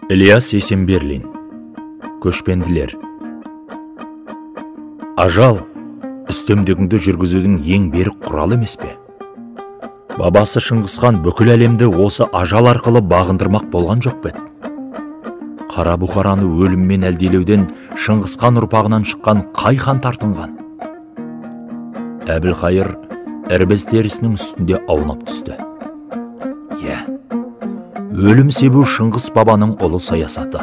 Ілияс Есенберлин. Көшпенділер. Ажал үстемдігіңді жүргізудің ең берік құралы емес пе? Бабасы Шыңғысхан бүкіл әлемді осы ажал арқылы бағындырмақ болған жоқ пе? Қара Бұқараны өліммен әлдилеуден Шыңғысхан ұрпағынан шыққан қай хан тартынған? Әбілқайыр ірбіз терісінің үстінде аунап түсті. Өлім себу Шыңғыс бабаның ұлы саясаты.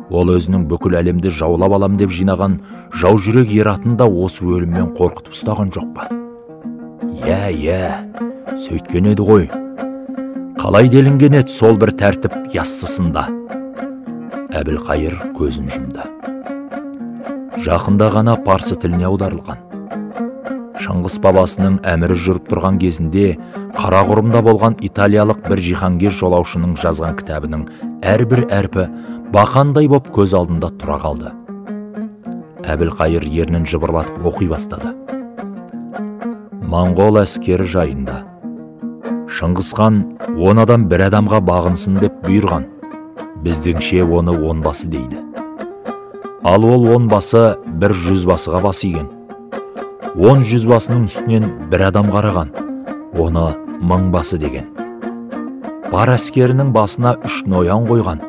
Ол өзінің бүкіл әлемді жаулап алам деп жинаған жау жүрек ер атын да осы өліммен қорқытып ұстаған жоқ па? Сөйткен еді ғой. Қалай делінген еді сол бір тәртіп яссысында? Әбілқайыр көзін жұмды. Жақында ғана парсы тіліне аударылған. Шыңғыс бабасының әмірі жүріп тұрған кезінде Қарақұрымда болған италиялық бір жиһангер жолаушының жазған кітабының әрбір әрпі бақандай боп көз алдында тұра қалды. Әбілқайыр ернін жыбырлатып оқи бастады. Моңғол әскері жайында. Шыңғысхан 10 адам бір адамға бағынсын деп бұйырған. Біздіңше оны 10 басы дейді. Ал ол 10 басы бір 100 басыға бас иген. 10 жүзбасының үстінен бір адам қараған, оны 1000 басы деген. Бар әскерінің басына 3 ноян қойған.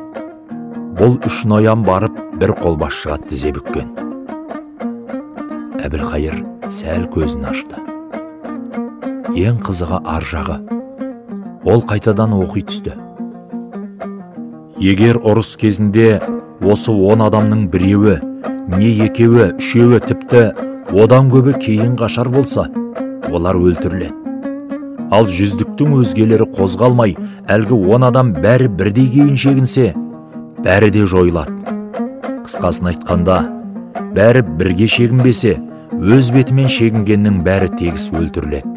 Бұл 3 ноян барып бір қолбасшыға тізе бүккен. Әбілқайыр сәл көзін ашты. Ең қызығы ар жағы. Ол қайтадан оқи түсті. Егер ұрыс кезінде осы 10 адамның біреуі, не екеуі, үшеуі тіпті одан көбі кейін қашар болса, олар өлтіріледі. Ал жүздіктің өзгелері қозғалмай, әлгі 10 адам бәрі бірдей кейін шегінсе, бәрі де жойылады. Қысқасын айтқанда, бәрі бірге шегінбесе, өз бетімен шегінгеннің бәрі тегіс өлтіріледі.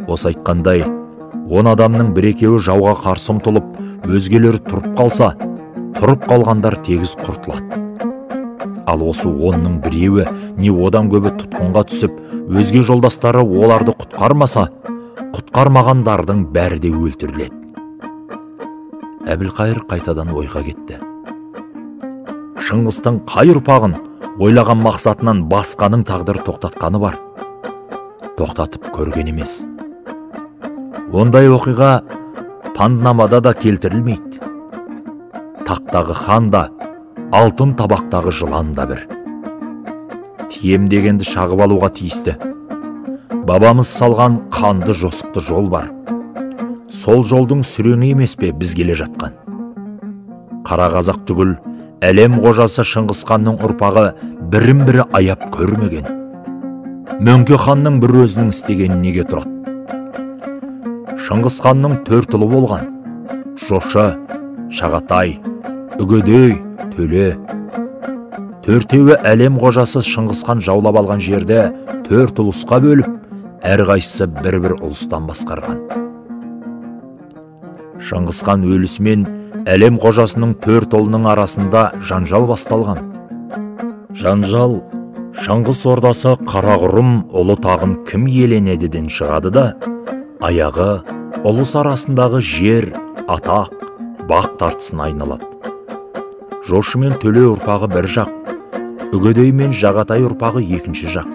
Осы айтқандай, 10 адамның бір-екеуі жауға қарсы ұмтылып, өзгелері тұрып қалса, тұрып қалғандар тегіс құртылады. Ал осы 10-ның біреуі не одан көбі тұтқынға түсіп, өзге жолдастары оларды құтқармаса, құтқармағандардың бәрі де өлтіріледі. Әбілқайыр қайтадан ойға кетті. Шыңғыстың қай ұрпағын ойлаған мақсатынан басқаның тағдыры тоқтатқаны бар? Тоқтатып көрген емес. Ондай оқиға Панднамада да келтірілмейді. Тақтағы хан да, алтын табақтағы жылан да бір. Тием дегенді шағып алуға тиісті. Бабамыз салған қанды жосықты жол бар. Сол жолдың сүреңі емес пе біз келе жатқан? Қара қазақ түгіл, әлем қожасы Шыңғысханның ұрпағы бірін-бірі аяп көрмеген. Мөңке ханның бір өзінің істеген неге тұрады? Шыңғысханның 4 ұлы болған. Жошы, Шағатай, Үгедей, Төле. 4-еуі әлем қожасы Шыңғысхан жаулап алған жерде 4 ұлысқа бөліп, әрқайсысы бір-бір ұлыстан басқарған. Шыңғысхан өлісімен әлем қожасының 4 ұлының арасында жанжал басталған. Жанжал Шыңғыс ордасы Қарақұрым ұлы тағын кім иеленедіден шығады да, аяғы ұлыс арасындағы жер, атақ, бақ тартысын айналады. Жошы мен Төле ұрпағы бір жақ, Үгедей мен Жағатай ұрпағы екінші жақ.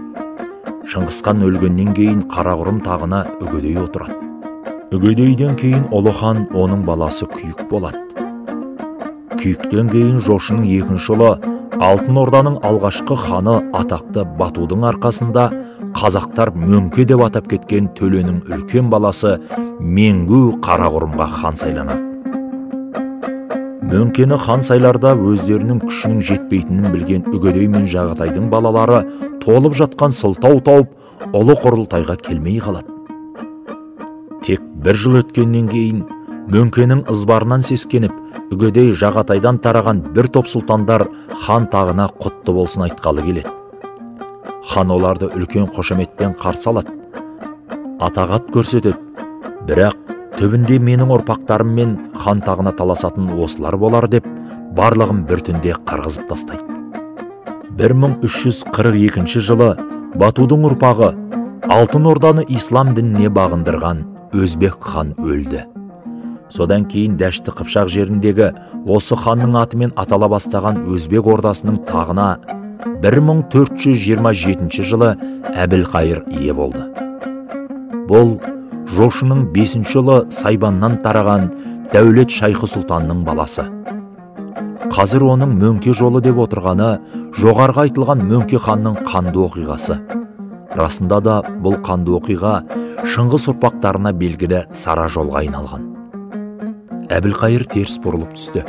Шыңғысхан өлгеннен кейін Қарақұрым тағына Үгедей отырады. Үгедейден кейін ұлы хан, оның баласы Күйік болады. Күйіктен кейін Жошының екінші ұлы, Алтын Орданың алғашқы ханы атақты Батудың арқасында қазақтар Мөңке деп атап кеткен Төленің үлкен баласы Менгу Қарақұрымға хан сайланады. Мөңкені хан сайларда өздерінің күшінің жетпейтінін білген Үгедей мен Жағатайдың балалары толып жатқан сылтау тауып, ұлы құрылтайға келмей қалады. Тек 1 жыл өткеннен кейін Мөңкенің ызбарынан сескеніп, Үгедей Жағатайдан тараған бір топ сұлтандар хан тағына құтты болсын айтқалы келеді. Хан оларды үлкен қошаметпен қарсы алады, атағат көрсетеді. Бірақ түбінде менің ұрпақтарыммен хан тағына таласатын осылар болар деп, барлығын бір түнде қырғызып тастайды. 1342 жылы Батудың ұрпағы Алтын Орданы ислам дініне бағындырған Өзбек хан өлді. Содан кейін Дәшті Қыпшақ жеріндегі осы ханның атымен атала бастаған Өзбек ордасының тағына 1427 жылы Әбілқайыр ие болды. Бұл Жошының 5-ші ұлы Сайбаннан тараған Дәулет Шайхы Сұлтанның баласы. Қазір оның Мөңке жолы деп отырғаны жоғарғы айтылған Мөңке ханның қанды оқиғасы. Расында да бұл қанды оқиға Шыңғыс ұрпақтарына белгілі сара жолға айналған. Әбілқайыр теріс бұрылып түсті.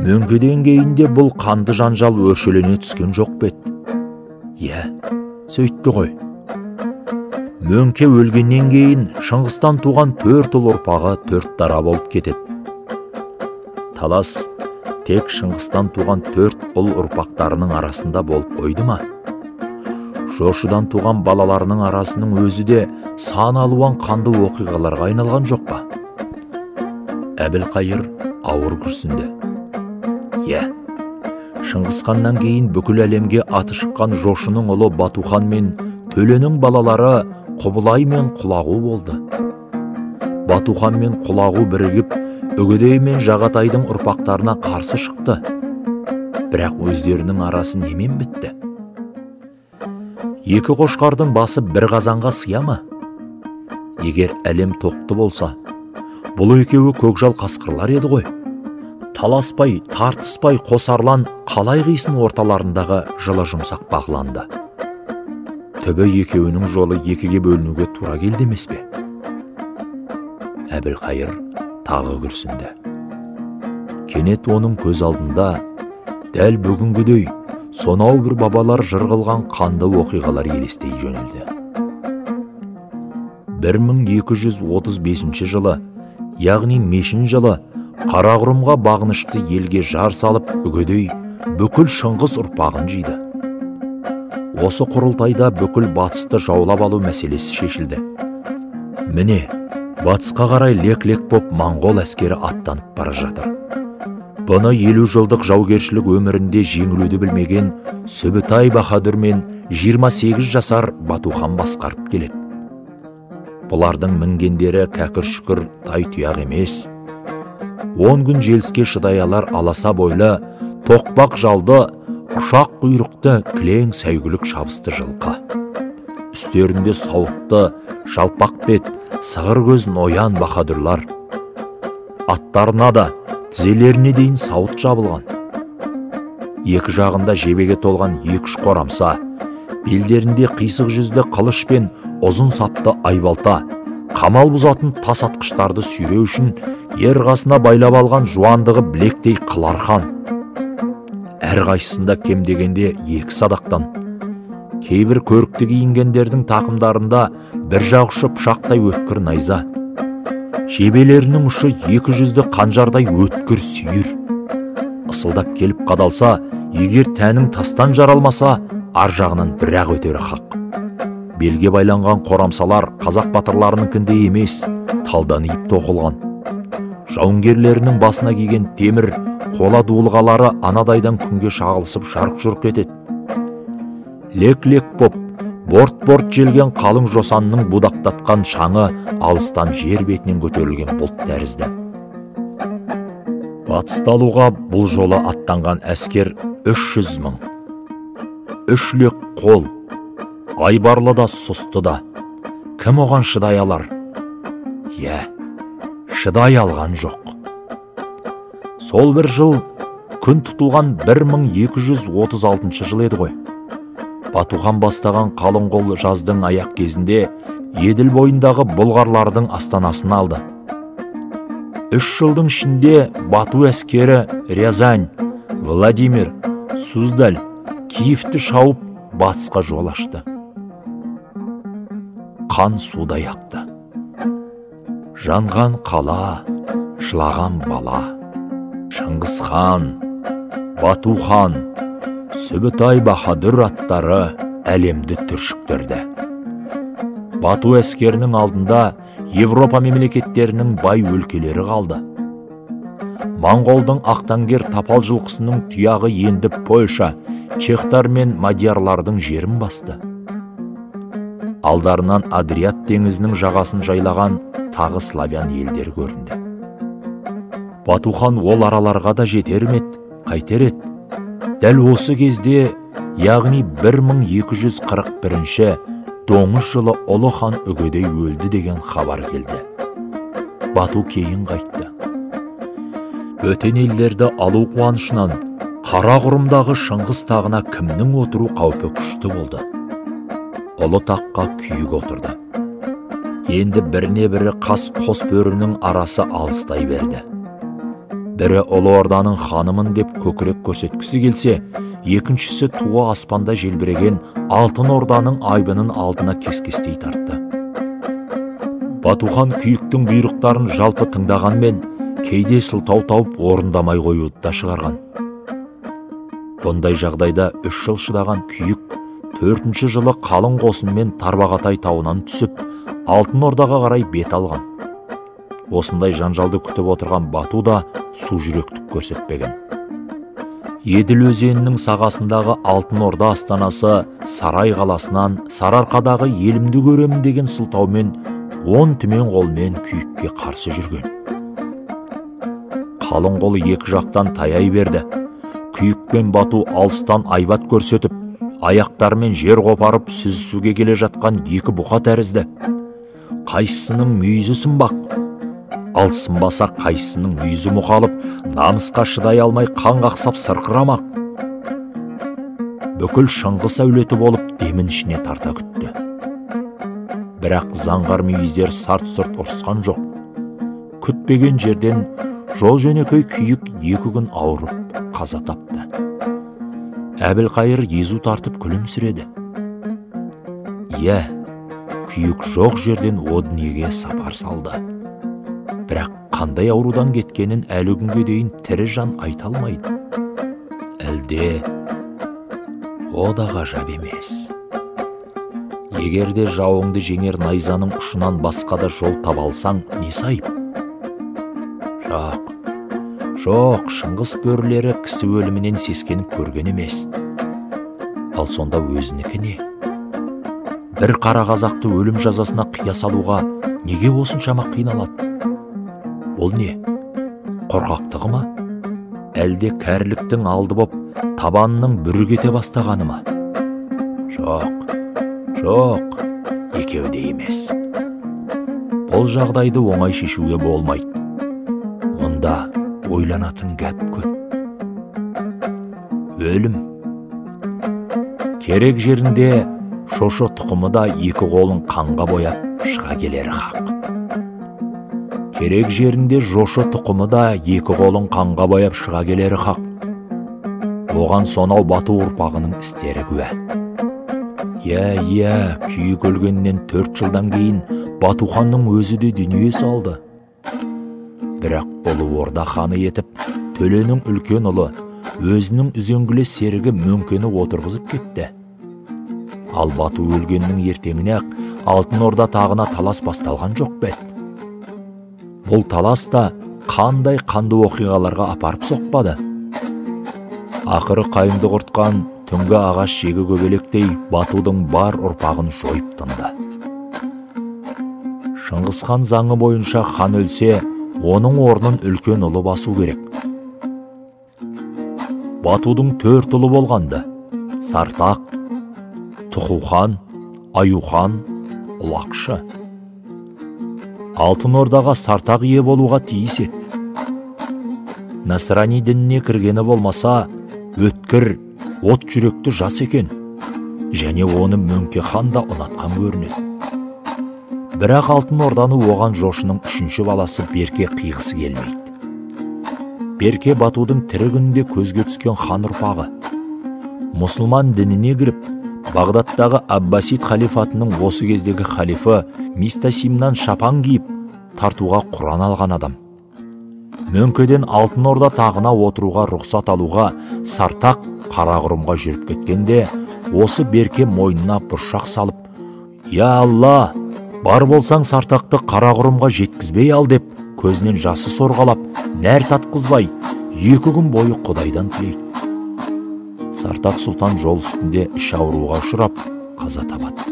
Мөңкеден кейін де бұл қанды жанжал өршелене түскен жоқ бет. Иә, сөйтті ғой. Мөңке өлгеннен кейін Шыңғыстан туған 4 ұл ұрпағы 4 дара болып кетеді. Талас тек Шыңғыстан туған 4 ұл ұрпақтарының арасында болып қойды ма? Жошыдан туған балаларының арасының өзі де сан алуан қанды оқиғаларға айналған жоқ па? Әбілқайыр ауыр күрсінді. Иә, Шыңғыс ханнан кейін бүкіл әлемге аты шыққан Жошының ұлы Батухан мен Төленің балалары Құбылай мен Құлағу болды. Батухан мен Құлағу бірігіп, Үгедей мен Жағатайдың ұрпақтарына қарсы шықты. Бірақ өздерінің арасы немен бітті? Екі қошқардың басы бір қазанға сыя ма? Егер әлем тоқты болса, бұл екеуі көкжал қасқырлар еді ғой. Таласпай, тартыспай қосарлан қалай қисын орталарындағы жылы жұмсақ бағланды. Түбі екеуінің жолы екіге бөлінуге тура келді емес пе? Әбілқайыр тағы күрсінді. Кенет оның көз алдында дәл бүгінгідей сонау бір бабалар жырғылған қанды оқиғалар елестей жөнелді. 1235 жылы, яғни Мешін жылы, Қарақұрымға бағынышты елге жар салып Үгедей бүкіл Шыңғыс ұрпағын жиды. Осы құрылтайда бүкіл батысты жаулап алу мәселесі шешілді. Міне, батысқа қарай лек-лек боп моңғол әскері аттанып бара жатыр. Бұны 50 жылдық жаугершілік өмірінде жеңілуді білмеген Сүбітай Баһадүр мен 28 жасар Батухан басқарып келеді. Бұлардың мінгендері кәкір-шүкір тай-тұяқ емес. 10 күн желіске шыдай алар аласа бойлы, тоқпақ жалды, ұшақ құйрықты, кілең сәйгүлік шабысты жылқы. Үстерінде сауытты, жалпақ бет, сығыр көз ноян баһадүрлар. Аттарына да, тізелеріне дейін сауыт жабылған. Екі жағында жебеге толған 2-3 қорамса, белдерінде қисық жүзді қылыш пен ұзын сапты айбалта, қамал бұзатын тас атқыштарды сүйреу үшін ерғасына байлап алған жуандығы білектей қылархан. Әр қайсысында кем дегенде 2 садақтан. Кейбір көрікті киінгендердің тақымдарында бір жақ ұшы пышақтай өткір найза. Жебелерінің ұшы 200-ді қанжардай өткір сүйір. Асылдап келіп қадалса, егер тәнің тастан жаралмаса, ар жағынан бір-ақ өтері хақ. Белге байланған қорамсалар қазақ батырларыныкінде емес, талдан иіп тоқылған. Жауынгерлерінің басына киген темір, қола дуылғалары анадайдан күнге шағылысып жарқ-жұрқ етеді. Лек-лек боп, борт-борт желген қалың жосанның будақтатқан шаңы алыстан жер бетінен көтерілген бұлт тәрізді. Батысты алуға бұл жолы аттанған әскер 300 мың. 3 лек қол, айбарлы да сұсты да. Кім оған шыдай алар? Иә, шыдай алған жоқ. Сол бір жыл күн тұтылған 1236 жыл еді ғой. Батухан бастаған қалың қол жаздың аяқ кезінде Еділ бойындағы бұлғарлардың астанасын алды. 3 жылдың ішінде Бату әскері Рязань, Владимир, Суздаль, Киевті шауып батысқа жол ашты. Қан судай ақты. Жанған қала, жылаған бала. Шыңғыс хан, Бату хан, Сүбітай Баһадүр аттары әлемді түршіктірді. Бату әскерінің алдында Европа мемлекеттерінің бай өлкелері қалды. Моңғолдың ақтангер тапал жылқысының тұяғы енді Польша, чехтар мен мадиярлардың жерін басты. Алдарынан Адриат теңізінің жағасын жайлаған тағы славян елдер көрінді. Батухан ол араларға да жетер ме еді, қайтер еді? Дәл осы кезде, яғни 1241 доңыз жылы ұлы хан үгедей өлді деген хабар келді. Бату кейін қайтты. Бөтен елдерді алу қуанышынан Қарақұрымдағы Шыңғыс тағына кімнің отыру қаупі күшті болды. Ұлы таққа күйік отырды. Енді біріне бірі қас қос бөрінің арасы алыстай берді. Бірі Ұлы Орданың ханымын деп көкірек көрсеткісі келсе, екіншісі туы аспанда желбіреген Алтын Орданың айбынын алдына кес-кестей тартты. Батухан күйіктің бұйрықтарын жалпы тыңдағанмен, кейде сылтау тауып орындамай қоюды да шығарған. Бұндай жағдайда 3 жыл шыдаған күйік 4-ші жылы қалың қосынмен Тарбағатай тауынан түсіп, Алтын Ордаға қарай бет алған. Осындай жанжалды күтіп отырған Бату да су жүректік көрсетпеген. Еділ өзенінің сағасындағы Алтын Орда астанасы Сарай қаласынан Сарыарқадағы елімді көремін деген сылтаумен 10 түмен қолмен күйікке қарсы жүрген. Қалың қолы екі жақтан таяй берді. Күйік пен Бату алыстан айбат көрсетіп, аяқтарымен жер қопарып сүзісуге келе жатқан екі бұқа тәрізді. Қайсысының мүйізі сынбақ? Ал сынбаса қайсысының мүйізі мұқалып, намысқа шыдай алмай қан қақсап сырқырамақ? Бүкіл Шыңғыс әулеті болып демін ішіне тарта күтті. Бірақ заңғар мүйіздер сарт-сұрт ұрысқан жоқ. Күтпеген жерден жол жөнекей күйік 2 күн ауырып қаза тапты. Әбілқайыр езу тартып күлімсіреді. Иә, күйік жоқ жерден о дүниеге сапар салды. Бірақ қандай аурудан кеткенін әлі күнге дейін тірі жан айта алмайды. Әлде о да ғажап емес. Егерде жауыңды жеңер найзаның ұшынан басқа да жол таба алсаң, несі айып? Жоқ, Шыңғыс бөрілері кісі өлімінен сескеніп көрген емес. Ал сонда өзінікі не? Бір қара қазақты өлім жазасына қия салуға неге осыншама қиналады? Бұл не? Қорқақтығы ма? Әлде кәріліктің алды боп табанының бүрі кете бастағаны ма? Жоқ, екеуі де емес. Бұл жағдайды оңай шешуге болмайды. Мұнда ойланатын гәп көп. Өлім. Керек жерінде шошы тұқымы да 2 қолын қанға бояп шыға келері хақ. Керек жерінде жошы тұқымы да 2 қолын қанға бояп шыға келері хақ. Оған сонау Бату ұрпағының істері куә. Иә, күйік өлгеннен 4 жылдан кейін Батуханның өзі де дүние салды. Бірақ Ұлы Орда ханы етіп, Төленің үлкен ұлы, өзінің үзеңгілес серігі Мөңкені отырғызып кетті. Ал Бату өлгеннің ертеңіне-ақ Алтын Орда тағына талас басталған жоқ бәт. Бұл талас та қандай қанды оқиғаларға апарып соқпады. Ақыры қайыңды құртқан түнгі ағаш жегі көбелектей Батудың бар ұрпағын жойып тынды. Шыңғыс хан заңы бойынша хан өлсе, оның орнын үлкен ұлы басу керек. Батудың 4 ұлы болғанды: Сартақ, Тұқухан, Аюхан, Ұлақшы. Алтын Ордаға Сартақ ие болуға тиіс еді. Насрани дініне кіргені болмаса, өткір, от жүректі жас екен, және оны Мөңке хан да ұнатқан көрінеді. Бірақ Алтын Орданы оған жошының 3-ші баласы Берке қиғысы келмейді. Берке Батудың тірі күнінде көзге түскен хан ұрпағы. Мұсылман дініне кіріп, Бағдаттағы Аббасид халифатының осы кездегі халифы Мистасимнан шапан киіп, тартуға Құран алған адам. Мөңкеден Алтын Орда тағына отыруға рұқсат алуға Сартақ Қарақұрымға жүріп кеткенде, осы Берке мойнына бұршақ салып, «Я Алла, бар болсаң Сартақты Қарақұрымға жеткізбей ал» деп, көзінен жасы сорғалап, нәр татқызбай, 2 күн бойы Құдайдан тілейді. Сартақ сұлтан жол үстінде іш ауруға ұшырап, қаза табады.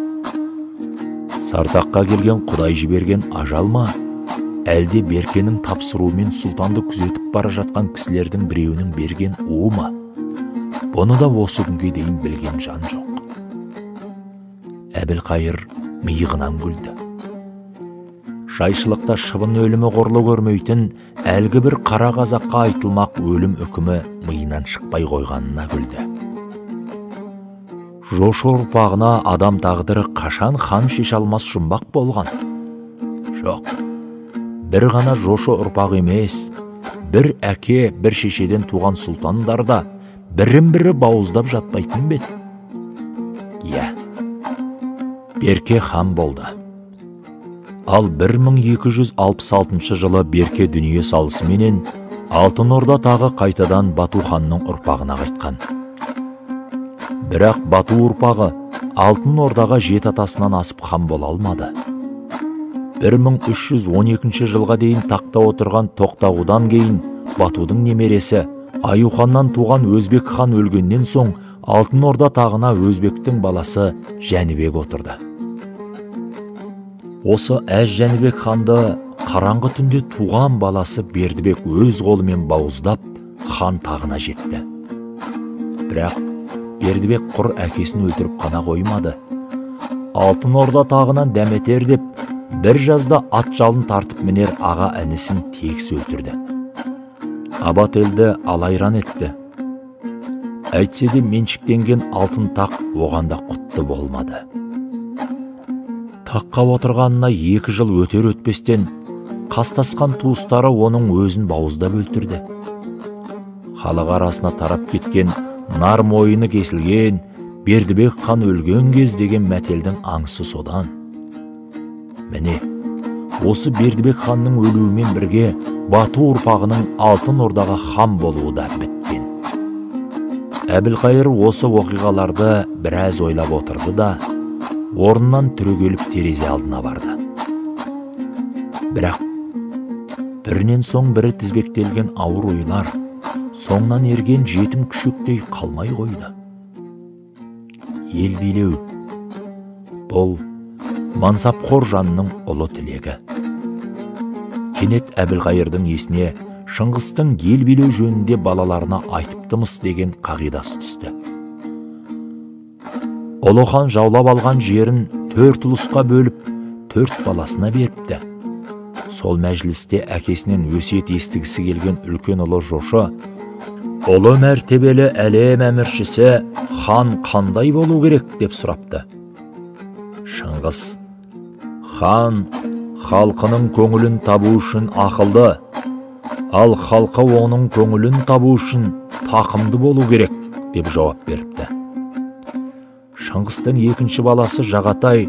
Сартаққа келген Құдай жіберген ажал ма, әлде Беркенің тапсыруымен сұлтанды күзетіп бара жатқан кісілердің біреуінің берген уы ма? Бұны да осы күнге дейін білген жан жоқ. Әбілқайыр миығынан күлді. Жайшылықта шыбын өлімі ғұрлы көрмейтін әлгі бір қара қазаққа айтылмақ өлім үкімі миынан шықпай қойғанына күлді. Жошы ұрпағына адам тағдыры қашан хан шеше алмас жұмбақ болған? Жоқ, бір ғана жошы ұрпақ емес, бір әке, бір шешеден туған сұлтандар да бірін-бірі бауыздап жатпайтын бет. Иә, Берке хан болды. Ал 1266 жылы Берке дүние салысыменен Алтын Орда тағы қайтадан Бату ханның ұрпағына қайтқан. Бірақ Бату ұрпағы Алтын Ордаға жеті атасынан асып хан бола алмады. 1312 жылға дейін тақта отырған Тоқтағудан кейін Батудың немересі Аюханнан туған Өзбек хан өлгеннен соң Алтын Орда тағына Өзбектің баласы Жәнібек отырды. Осы әз Жәнібек ханды қараңғы түнде туған баласы Бердібек өз қолымен бауыздап хан тағына жетті. Бірақ Бердібек құр әкесін өлтіріп қана қоймады. Алтын Орда тағынан дәметер деп бір жазда ат жалын тартып мінер аға інісін тегіс өлтірді. Абат елді алайран етті. Әйтсе де меншіктенген алтын тақ оған да құтты болмады. Таққа отырғанына 2 жыл өтер өтпестен қастасқан туыстары оның өзін бауыздап өлтірді. Халық арасына тарап кеткен нар мойыны кесілген, Бердібек хан өлген кез деген мәтелдің аңысы содан. Міне, осы Бердібек ханның өлуімен бірге Бату ұрпағының Алтын Ордаға хан болуы да біткен. Әбілқайыр осы оқиғаларды біраз ойлап отырды да, орнынан түрегеліп терезе алдына барды. Бірақ бірінен соң бірі тізбектелген ауыр ойлар соңынан ерген жетім күшіктей қалмай қойды. Ел билеу бұл мансапқор жанның ұлы тілегі. Кенет Әбілқайырдың есіне Шыңғыстың ел билеу жөнінде балаларына айтыптымыз деген қағидасы түсті. Ұлы хан жаулап алған жерін 4 ұлысқа бөліп, 4 баласына беріпті. Сол мәжілісте әкесінен өсиет естігісі келген үлкен ұлы Жошы, ұлы мәртебелі әлем әміршісі хан қандай болу керек деп сұрапты. Шыңғыс, хан халқының көңілін табу үшін ақылды, ал халқы оның көңілін табу үшін тақымды болу керек деп жауап беріпті. Шыңғыстың екінші баласы Жағатай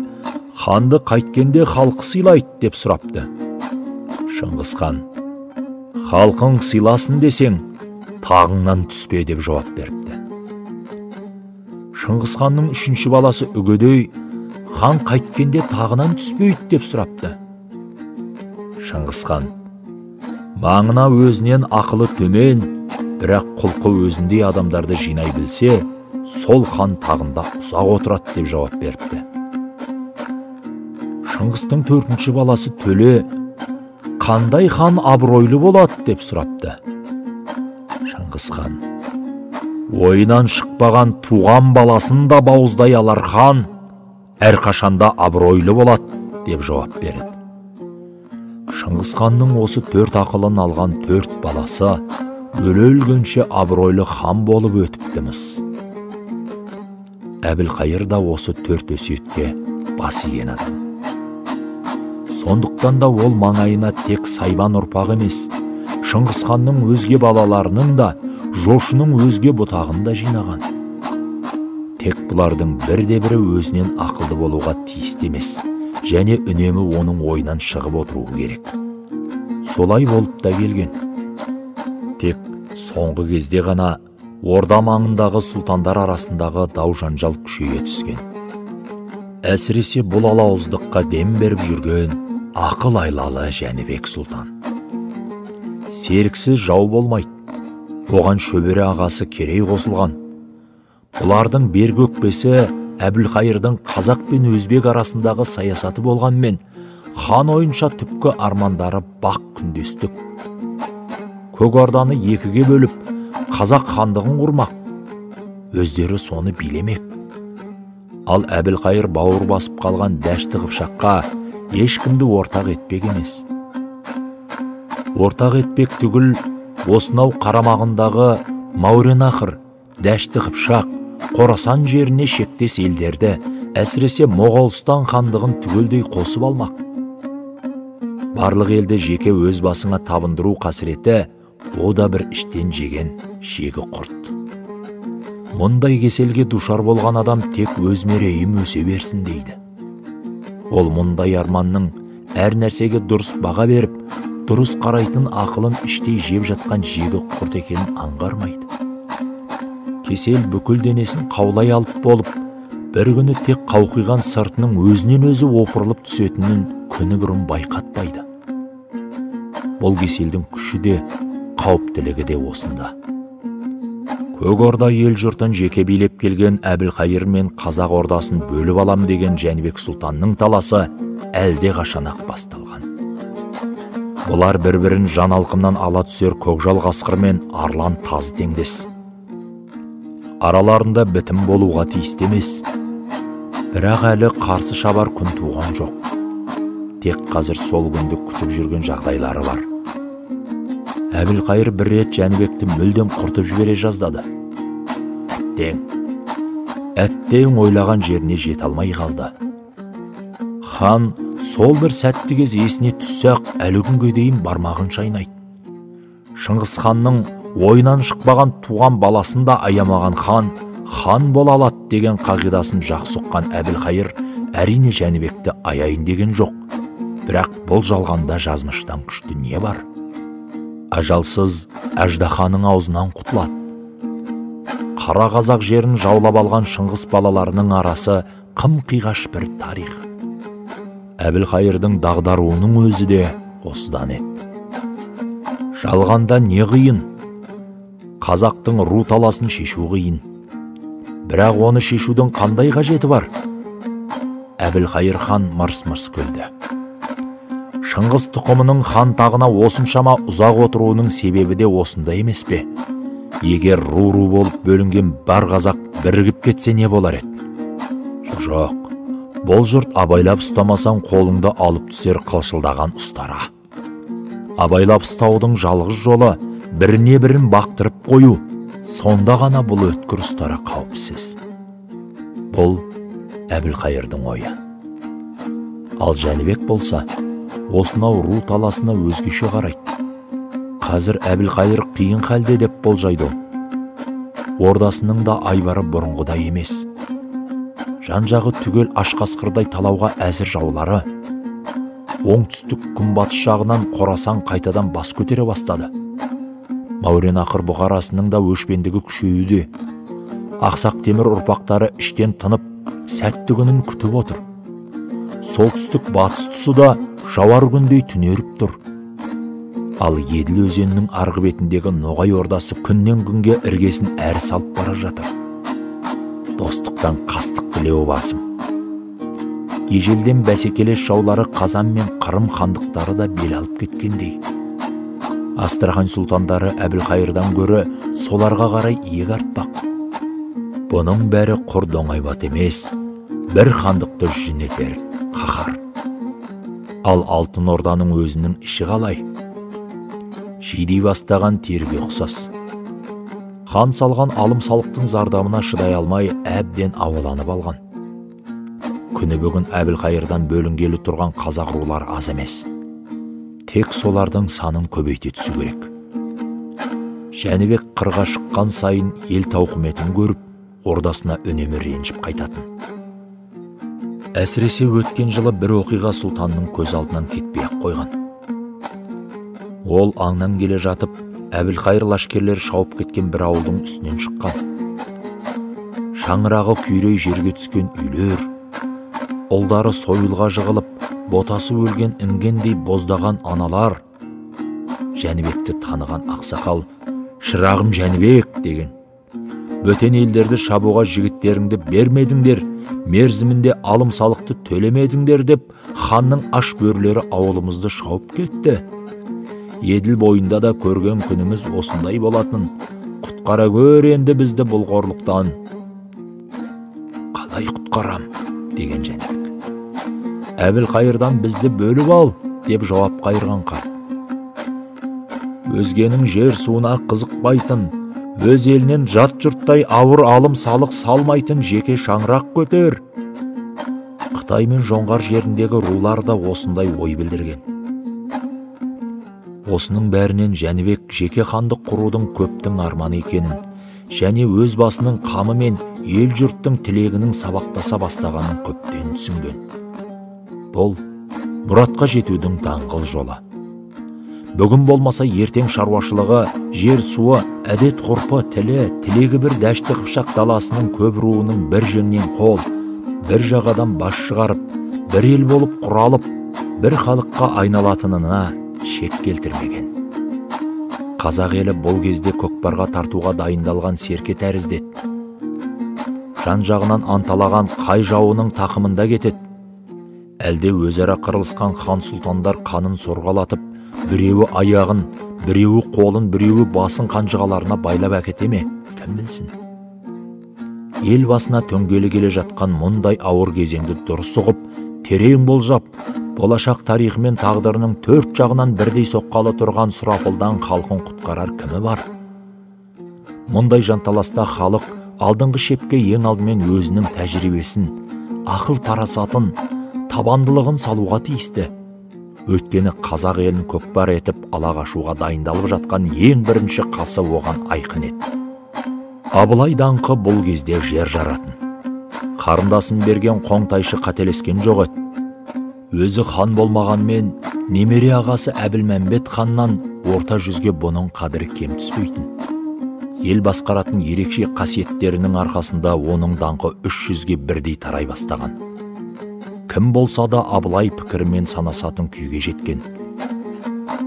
ханды қайткенде халқы сыйлайды деп сұрапты. Шыңғыс хан, халқың сыйласын десең, тағыңнан түспе деп жауап беріпті. Шыңғыс ханның үшінші баласы Үгедей хан қайткенде тағынан түспейді деп сұрапты. Шыңғыс хан, маңына өзінен ақылы төмен, бірақ құлқы өзіндей адамдарды жинай білсе, сол хан тағында ұзақ отырады деп жауап беріпті. Шыңғыстың төртінші баласы Төле қандай хан абыройлы болады деп сұрапты. Шыңғыс хан, ойынан шықпаған туған баласын да бауыздай алар хан әрқашанда абыройлы болады деп жауап берді. Шыңғыс ханның осы 4 ақылын алған 4 баласы өле-өлгенше абыройлы хан болып өтіптіміз. Әбілқайыр да осы 4 өсиетке бас иген адам. Сондықтан да ол маңайына тек Сайбан ұрпағы емес, Шыңғыс ханның өзге балаларының да, Жошының өзге бұтағын да жинаған. Тек бұлардың бірде-бірі өзінен ақылды болуға тиісті емес, және үнемі оның ойынан шығып отыруы керек. Солай болып та келген. Тек соңғы кезде ғана орда маңындағы сұлтандар арасындағы дау-жанжал күшейе түскен. Әсіресе бұл алауыздыққа дем беріп жүрген ақыл айлалы Жәнібек сұлтан. Серіксіз жау болмайды. Оған шөбере ағасы Керей қосылған. Бұлардың бергі өкпесі Әбілқайырдың қазақ пен өзбек арасындағы саясаты болғанмен, хан ойынша түпкі армандары бақ күндестік. Көк Орданы екіге бөліп, қазақ хандығын құрмақ. Өздері соны билемек. Ал Әбілқайыр бауыр басып қалған Дәшті Қыпшаққа ешкімді ортақ етпек емес. Ортақ етпек түгіл, осынау қарамағындағы Мауреннахр, Дәшті Қыпшақ, Қорасан жеріне шектес елдерді, әсіресе Моғолстан хандығын түгелдей қосып алмақ. Барлық елді жеке өз басыңа табындыру қасіреті, о да бір іштен жеген жегі құрт. Мұндай кеселге душар болған адам тек өз мерейім өсе берсін дейді. Ол мұндай арманның әр нәрсеге дұрыс баға беріп, дұрыс қарайтын ақылын іштей жеп жатқан жегі құрт екенін аңғармайды. Кесел бүкіл денесін қаулай алып болып, бір күні тек қауқиған сыртының өзінен өзі опырылып түсетінін күні бұрын байқатпайды. Бұл кеселдің күші де, қауіптілігі де осында. Көк Орда ел жұртын жеке билеп келген Әбілқайыр мен Қазақ Ордасын бөліп алам деген Жәнібек Сұлтанның таласы әлде қашан-ақ басталған. Бұлар бір-бірін жан алқымнан ала түсер көкжал қасқыр мен арлан тазы теңдес. Араларында бітім болуға тиісті емес. Бірақ әлі қарсы шабар күн туған жоқ. Тек қазір сол күнді күтіп жүрген жағдайлары бар. Әбілқайыр бір рет Жәнібекті мүлдем құртып жібере жаздады. Әттең ойлаған жеріне жете алмай қалды. Хан сол бір сәтті кез есіне түссақ әлі күнге дейін бармағын шайнайды. Шыңғыс ханның ойынан шықпаған туған баласын да аямаған хан бола алады деген қағидасын жақсы ұққан Әбілқайыр әрине Жәнібекті аяйын деген жоқ. Бірақ бұл жалғанда жазмыштан күшті не бар? Ажалсыз әждаханың аузынан құтылады. Қара қазақ жерін жаулап алған Шыңғыс балаларының арасы қым-қиғаш бір тарих. Әбілқайырдың дағдаруының өзі де осыдан еді. Жалғанда не қиын? Қазақтың ру таласын шешу қиын. Бірақ оны шешудің қандай қажеті бар? Әбілқайыр хан мырс-мырс күлді. Шыңғыс тұқымының хан тағына осыншама ұзақ отыруының себебі де осында емес пе? Егер ру болып бөлінген бар қазақ бірігіп кетсе не болар еді? Жоқ, бұл жұрт абайлап ұстамасаң қолыңды алып түсер қылшылдаған ұстара. Абайлап ұстаудың жалғыз жолы біріне бірін бақтырып қою, сонда ғана бұл өткір ұстара қауіпсіз. Бұл Әбілқайырдың ойы. Ал Жәнібек болса, осынау ру таласына өзгеше қарайды. Қазір Әбілқайыр қиын халде деп болжайды. Ордасының да айбары бұрынғыдай емес. Жан-жағы түгел ашқасқырдай талауға әзір жаулары. Оңтүстік күнбатыс жағынан Қорасан қайтадан бас көтере бастады. Мауреннахр бұқарасының да өшпендігі күшеюде. Ақсақ Темір ұрпақтары іштен тынып, сәтті күнін күтіп отыр. Солтүстік батыс тұсы да жауар күндей түнеріп тұр. Ал Еділ өзенінің арғы бетіндегі Ноғай ордасы күннен күнге іргесін әрі салып бара жатыр. Достықтан қастық тілеуі басым. Ежелден бәсекелес жаулары Қазан мен Қырым хандықтары да бел алып кеткендей. Астрахань сұлтандары Әбілқайырдан гөрі соларға қарай иек артпақ. Бұның бәрі құр доңайбат емес, бір хандықты жүнетер қаһар. Ал Алтын Орданың өзінің іші қалай? Жидей бастаған терге ұқсас. Хан салған алым салықтың зардабына шыдай алмай әбден ауаланып алған. Күні бүгін Әбілқайырдан бөлінгелі тұрған қазақ рулар аз емес. Тек солардың санын көбейте түсу керек. Жәнібек қырға шыққан сайын ел тауқыметін көріп, ордасына үнемі ренжіп қайтатын. Әсіресе өткен жылы бір оқиға сұлтанның көз алдынан кетпей-ақ қойған. Ол аңнан келе жатып, Әбілқайыр лашкерлері шауып кеткен бір ауылдың үстінен шыққан. Шаңырағы күйрей жерге түскен үйлер, ұлдары сойылға жығылып, ботасы өлген інгендей боздаған аналар. Жәнібекті таныған ақсақал, «Шырағым Жәнібек» деген. «Бөтен елдерді шабуға жігіттеріңді бермедіңдер, мерзімінде алым салықты төлемедіңдер» деп ханның аш бөрілері ауылымызды шауып кетті. Еділ бойында да көрген күніміз осындай болатын. Құтқара көр енді бізді бұл қорлықтан. Қалай құтқарам? Деген Жәнібек. Әбілқайырдан бізді бөліп ал, деп жауап қайырған қарт. Өзгенің жер суына қызықпайтын, өз елінен жат жұрттай ауыр алым салық салмайтын жеке шаңырақ көтер. Қытай мен жоңғар жеріндегі рулар да осындай ой білдірген. Осының бәрінен Жәнібек жеке хандық құрудың көптің арманы екенін, және өз басының қамы мен ел жұрттың тілегінің сабақтаса бастағанын көптен түсінген. Бұл мұратқа жетудің даңғыл жолы. Бүгін болмаса ертең шаруашылығы, жер суы, әдет ғұрпы, тілегі бір дәшті қыпшақ даласының көп руының бір жеңнен қол, бір жағадан бас шығарып, бір ел болып құралып, бір халыққа айналатынына шек келтірмеген. Қазақ елі бұл кезде көкпарға тартуға дайындалған серке тәріздет. Жан жағынан анталаған қай жауының тақымында кетеді. Әлде өзара қырылысқан хан сұлтандар қанын сорғалатып, біреуі аяғын, біреуі қолын, біреуі басын қанжығаларына байлап әкете ме? Кім білсін? Ел басына төнгелі келе жатқан мұндай ауыр кезеңді дұрыс ұғып, терең болжап, болашақ тарихы мен тағдырының төрт жағынан бірдей соққалы тұрған сұрапылдан халқын құтқарар кімі бар? Мұндай жанталаста халық алдыңғы шепке ең алдымен өзінің тәжірибесін, ақыл парасатын, табандылығын салуға тиісті. Өткені қазақ елін көкпар етіп ала қашуға дайындалып жатқан ең бірінші қасы оған айқын еді. Абылай даңқы бұл кезде жер жаратын. Қарындасын берген Қоңтайшы қателескен жоқ еді. Өзі хан болмағанмен, немере ағасы Әбілмәмбет ханнан орта жүзге бұның қадірі кем түспейтін. Ел басқаратын ерекше қасиеттерінің арқасында оның даңқы 300-ге бірдей тарай бастаған. Кім болса да Абылай пікірімен санасатын күйге жеткен.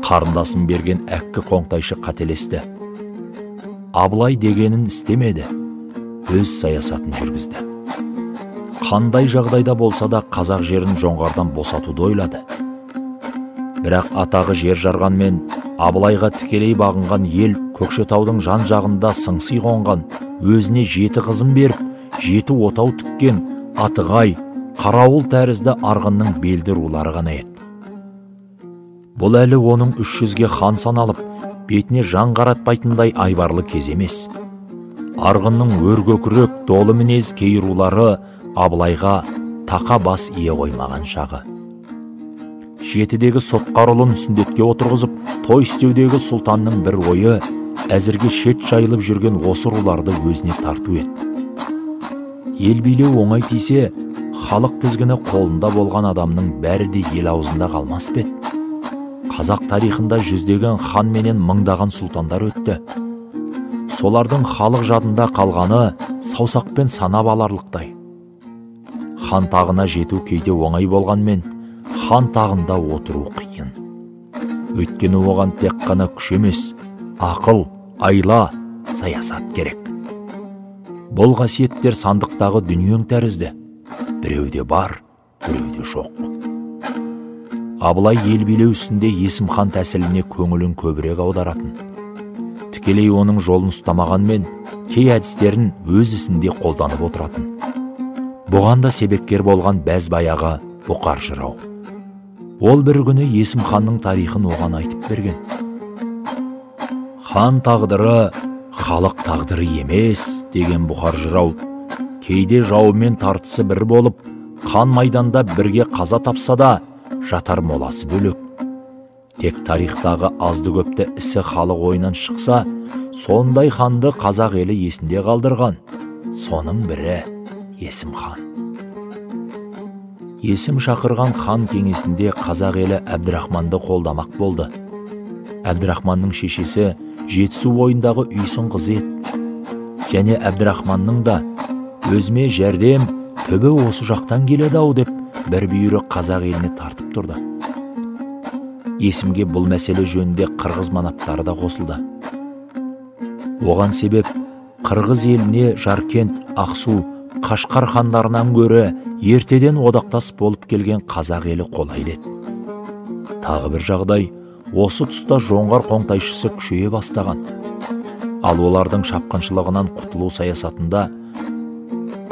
Қарындасын берген әккі Қоңтайшы қателесті. Абылай дегенін істемеді, өз саясатын жүргізді. Қандай жағдайда болса да қазақ жерін жоңғардан босатуды ойлады. Бірақ атағы жер жарғанмен Абылайға тікелей бағынған ел Көкшетаудың жан жағында сыңси қонған, өзіне 7 қызын беріп, 7 отау тіккен Атығай, Қарауыл тәрізді арғынның белді рулары ғана еді. Бұл әлі оның 300-ге хан саналып, бетіне жан қаратпайтындай айбарлы кез емес. Арғынның өркөкірек, долы мінез кей рулары Абылайға тақа бас ие қоймаған шағы. Жетідегі сотқарұлын сүндетке отырғызып, той істеудегі сұлтанның бір ойы әзірге шет жайылып жүрген осы руларды өзіне тарту еді. Ел билеу оңай тисе, халық тізгіні қолында болған адамның бәрі де ел аузында қалмас бет. Қазақ тарихында жүздеген хан менен мыңдаған сұлтандар өтті. Солардың халық жадында қалғаны саусақпен санап аларлықтай. Хан тағына жету кейде оңай болғанмен, хан тағында отыру қиын. Өйткені оған тек қана күш емес, ақыл, айла, саясат керек. Бұл қасиеттер сандықтағы дүниең тәрізді. Біреуде бар, біреуде жоқ. Абылай ел билеу үстінде Есім хан тәсіліне көңілін көбірек аударатын. Тікелей оның жолын ұстамағанмен, кей әдістерін өз ісінде қолданып отыратын. Бұған да себепкер болған бәз-баяғы Бұқар жырау. Ол бір күні Есім ханның тарихын оған айтып берген. Хан тағдыры халық тағдыры емес деген Бұқар жырау. Кейде жауымен тартысы бір болып, қан майданда бірге қаза тапса да, жатар моласы бөлек. Тек тарихтағы азды көпті ісі халық ойынан шықса, сондай ханды қазақ елі есінде қалдырған. Соның бірі Есім хан. Есім шақырған хан кеңесінде қазақ елі Әбдірахманды қолдамақ болды. Әбдірахманның шешесі Жетісу бойындағы үйсін қызы еді. Және Әбдірахманның да өзіме жәрдем түбі осы жақтан келеді-ау деп бір бүйірі қазақ еліне тартып тұрды. Есімге бұл мәселе жөнінде қырғыз манаптары да қосылды. Оған себеп қырғыз еліне Жаркент, Ақсу, Қашқар хандарынан гөрі ертеден одақтас болып келген қазақ елі қолайлы еді. Тағы бір жағдай, осы тұста жоңғар қоңтайшысы күшейе бастаған. Ал олардың шапқыншылығынан құтылу саясатында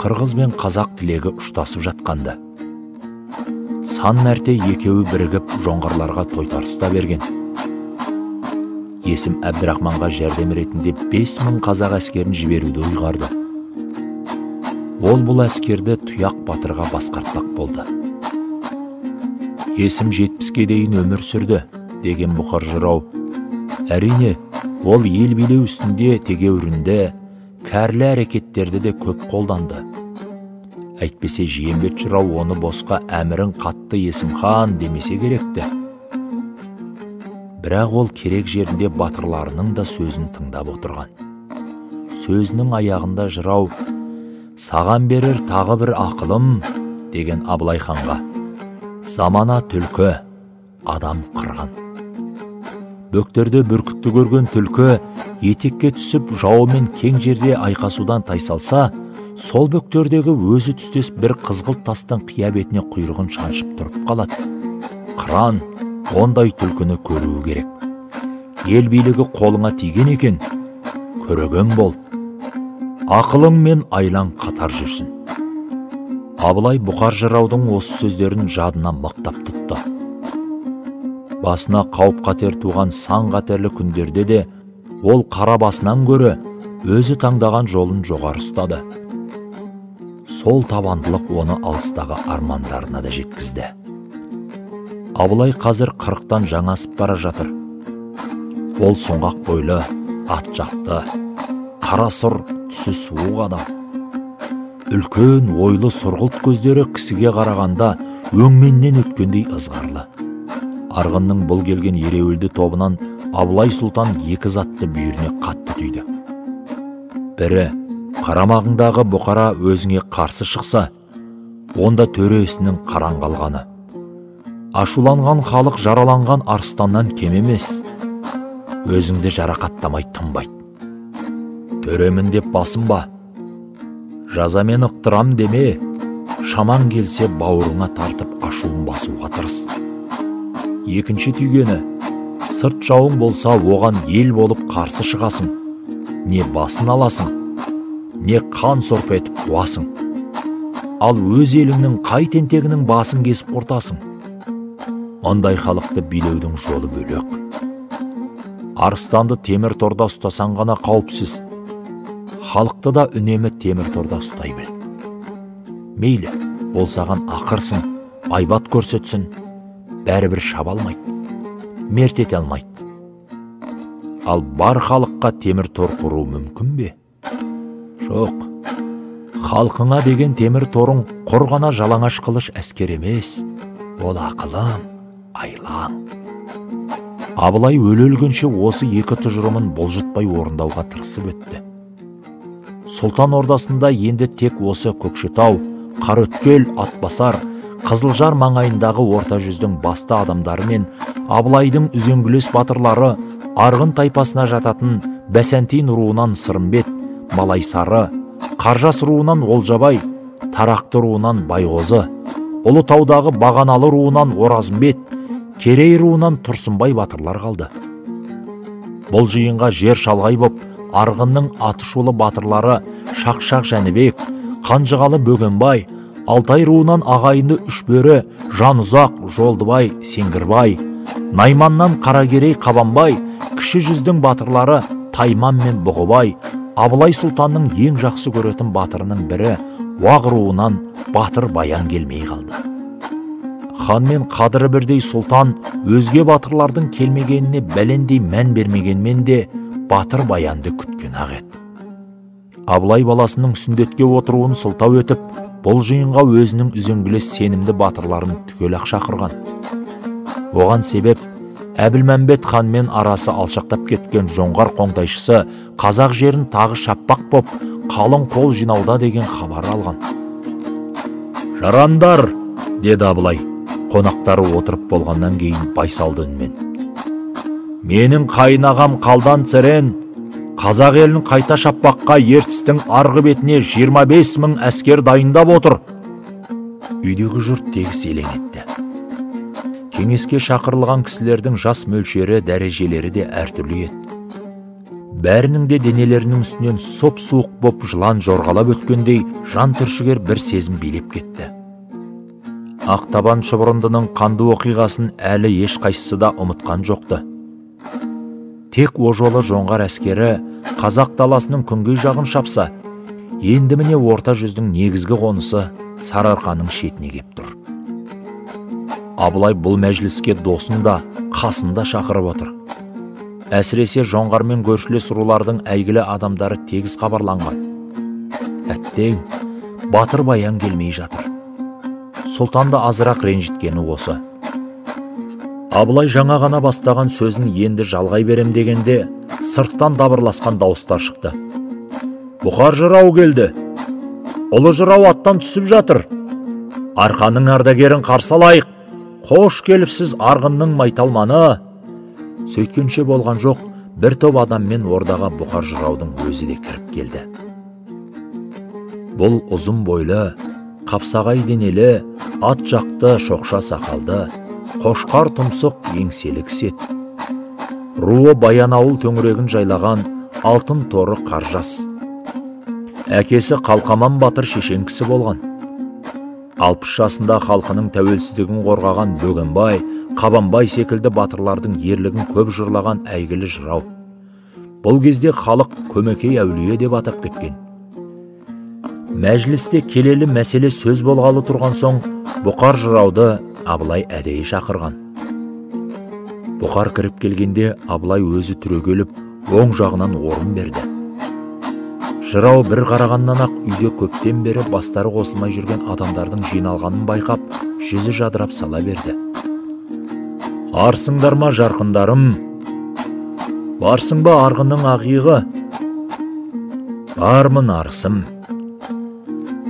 қырғыз бен қазақ тілегі ұштасып жатқанды. Сан мәрте екеуі бірігіп жоңғарларға тойтарыста берген. Есім Әбдірахманға жәрдем ретінде 5000 қазақ әскерін жіберуді ұйғарды. Ол бұл әскерді Тұяқ батырға басқартпақ болды. Есім 70-ке дейін өмір сүрді деген бұқар жырау. Әрине, ол ел билеу үстінде тегеурінді, кәрлі әрекеттерді де көп қолданды. Әйтпесе Жиенбет жырау оны босқа әмірін қатты Есім хан демесе керекті. Бірақ ол керек жерінде батырларының да сөзін тыңдап отырған. Сөзінің аяғында жырау «Саған берер тағы бір ақылым» деген Абылай ханға. Замана түлкі, адам қырған. Бөктерде бүркітті көрген түлкі етекке түсіп жауымен кең жерде айқасудан тайсалса, сол бөктердегі өзі түстес бір қызғылт тастың қия бетіне құйрығын шаншып тұрып қалады. Қыран ондай түлкіні көруі керек. Ел билігі қолыңа тиген екен, көреген бол. Ақылың мен айлаң қатар жүрсін. Абылай бұқар жыраудың осы сөздерін жадына мықтап тұтты. Басына қауіп қатер туған сан қатерлі күндерде де ол қара басынан гөрі өзі таңдаған жолын жоғары ұстады. Сол табандылық оны алыстағы армандарына да жеткізді. Абылай қазір 40-тан жаңа асып бара жатыр. Ол соңғақ бойлы, ат жақты, қара сұр, түсі суық адам. Үлкен, ойлы сұрғылт көздері кісіге қарағанда өңменнен өткендей ызғарлы. Арғынның бұл келген ереуілді тобынан Абылай сұлтан екі затты бүйіріне қатты түйді. Бірі, қарамағыңдағы бұқара өзіңе қарсы шықса, онда төресінің қараң қалғаны. Ашуланған халық жараланған арыстаннан кем емес. Өзіңді жарақаттамай тынбайды. Төремін деп басынба. Жазамен ықтырам деме. Шаман келсе бауырыңа тартып ашуын басуға тырыс. Екінші түйгені, сырт жауың болса оған ел болып қарсы шығасың. Не басын аласың, не қан сорпа етіп қуасың. Ал өз еліңнің қай тентегінің басын кесіп құртасың. Ондай халықты билеудің жолы бөлек. Арыстанды темір торда ұстасаң ғана қауіпсіз. Халықты да үнемі темір торда ұстай біл. Мейлі, ол саған ақырсын, айбат көрсетсін, бәрібір шаба алмайды, мерт ете алмайды. Ал бар халыққа темір тор құру мүмкін бе? Жоқ. Халқыңа деген темір торың құр ғана жалаңаш қылыш әскер емес, ол ақылың, айлаң. Абылай өле-өлгенше осы екі тұжырымын бұлжытпай орындауға тырысып өтті. Сұлтан ордасында енді тек осы Көкшетау, Қараөткел, Атбасар, Қызылжар маңайындағы орта жүздің басты адамдары мен Абылайдың үзеңгілес батырлары, Арғын тайпасына жататын Бәсентин руынан Сырымбет, Малайсары, Қаржас руынан Олжабай, Тарақты руынан Байғозы, Ұлытаудағы Бағаналы руынан Оразымбет, Керей руынан Тұрсынбай батырлар қалды. Бұл жиынға жер шалғай боп, Арғынның атышулы батырлары Шақшақ Жәнібек, Қанжығалы Бөгенбай, Алтай руынан ағайынды Үшбөрі, Жанұзақ, Жолдыбай, Сеңгірбай, Найманнан Қаракерей Қабанбай, кіші жүздің батырлары Тайман мен Бұғыбай, Абылай сұлтанның ең жақсы көретін батырының бірі Уақ руынан Батыр Баян келмей қалды. Хан мен Қадыры бірдей сұлтан өзге батырлардың келмегеніне бәлендей мән бермегенмен де Батыр Баянды күткен ақ еді. Абылай баласының сүндетке отыруын сылтау етіп, бұл жиынға өзінің үзеңгілес сенімді батырларын түгел-ақ шақырған. Оған себеп Әбілмәмбет ханмен арасы алшақтап кеткен жоңғар қоңтайшысы қазақ жерін тағы шаппақ боп, қалың қол жинауда деген хабар алған. «Жарандар!» деді Абылай, қонақтары отырып болғаннан кейін байсалды үнмен. «Менің қайнағам Қалдан Церен қазақ елін қайта шаппаққа ертістің арғы бетіне 25 000 әскер дайындап отыр. Үйдегі жұрт тегіс елең етті. Кеңеске шақырылған кісілердің жас мөлшері, дәрежелері де әртүрлі еді. Бәрінің де денелерінің үстінен соп-суық боп жылан жорғалап өткендей жан түршігер бір сезім билеп кетті. Ақтабан шұбырындының қанды оқиғасын әлі ешқайсысы да ұмытқан жоқты. Тек о жолы жоңғар әскері қазақ даласының күнгей жағын шапса, енді міне орта жүздің негізгі қонысы Сарыарқаның шетіне кеп тұр. Абылай бұл мәжіліске досын да, қасын да шақырып отыр. Әсіресе жоңғармен көршілес рулардың әйгілі адамдары тегіс хабарланған. Әттең, батыр баян келмей жатыр. Сұлтанды азырақ ренжіткені осы. Абылай жаңа ғана бастаған сөзін енді жалғай берем дегенде, сырттан дабырласқан дауыстар шықты. Бұқар жырау келді. Ұлы жырау аттан түсіп жатыр. Арқаның ардагерін қарсы алайық. Қош келіпсіз арғынның майталманы. Сөйткенше болған жоқ, бір топ адаммен ордаға Бұқар жыраудың өзі де кіріп келді. Бұл ұзын бойлы, қапсағай денелі, ат жақты, шоқша сақалды, қошқар тұмсық еңселі кісі еді. Руы Баянауыл төңірегін жайлаған алтын торы қаржас. Әкесі Қалқаман батыр шешен кісі болған. 60 жасында халқының тәуелсіздігін қорғаған Бөгенбай, Қабанбай секілді батырлардың ерлігін көп жырлаған әйгілі жырау. Бұл кезде халық Көмекей әулие деп атап кеткен. Мәжілісте келелі мәселе сөз болғалы тұрған соң, Бұқар жырауды Абылай әдейі шақырған. Бұқар кіріп келгенде Абылай өзі түрегеліп, оң жағынан орын берді. Жырау бір қарағаннан-ақ үйде көптен бері бастары қосылмай жүрген адамдардың жиналғанын байқап, жүзі жадырап сала берді. Арсыңдар ма жарқындарым? Барсың ба арғынның ақиығы? Бармын арысым.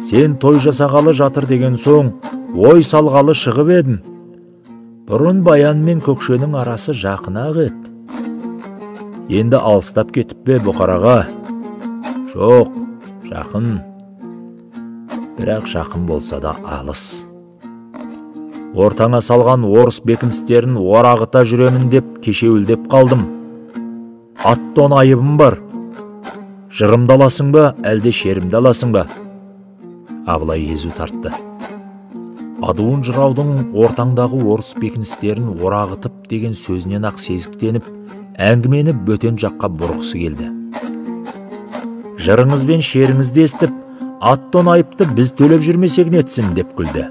Сен той жасағалы жатыр деген соң, ой салғалы шығып едім. Бұрын Баян мен Көкшенің арасы жақын-ақ еді. Енді алыстап кетіп бе Бұқараға? Жоқ, жақын. Бірақ жақын болса да алыс. Ортаңа салған орыс бекіністерін орағыта жүремін деп кешеуілдеп қалдым. Аттон айыбым бар. Жырымды аласың ба, әлде шерімді аласың ба? Абылай езу тартты. Адуын жыраудың ортаңдағы орыс бекіністерін орағытып деген сөзінен ақ сезіктеніп, әңгімені бөтен жаққа бұрғысы келді. Жырыңыз бен шеріңізді естіп, аттон айыпты біз төлеп жүрмесек нетсін деп күлді.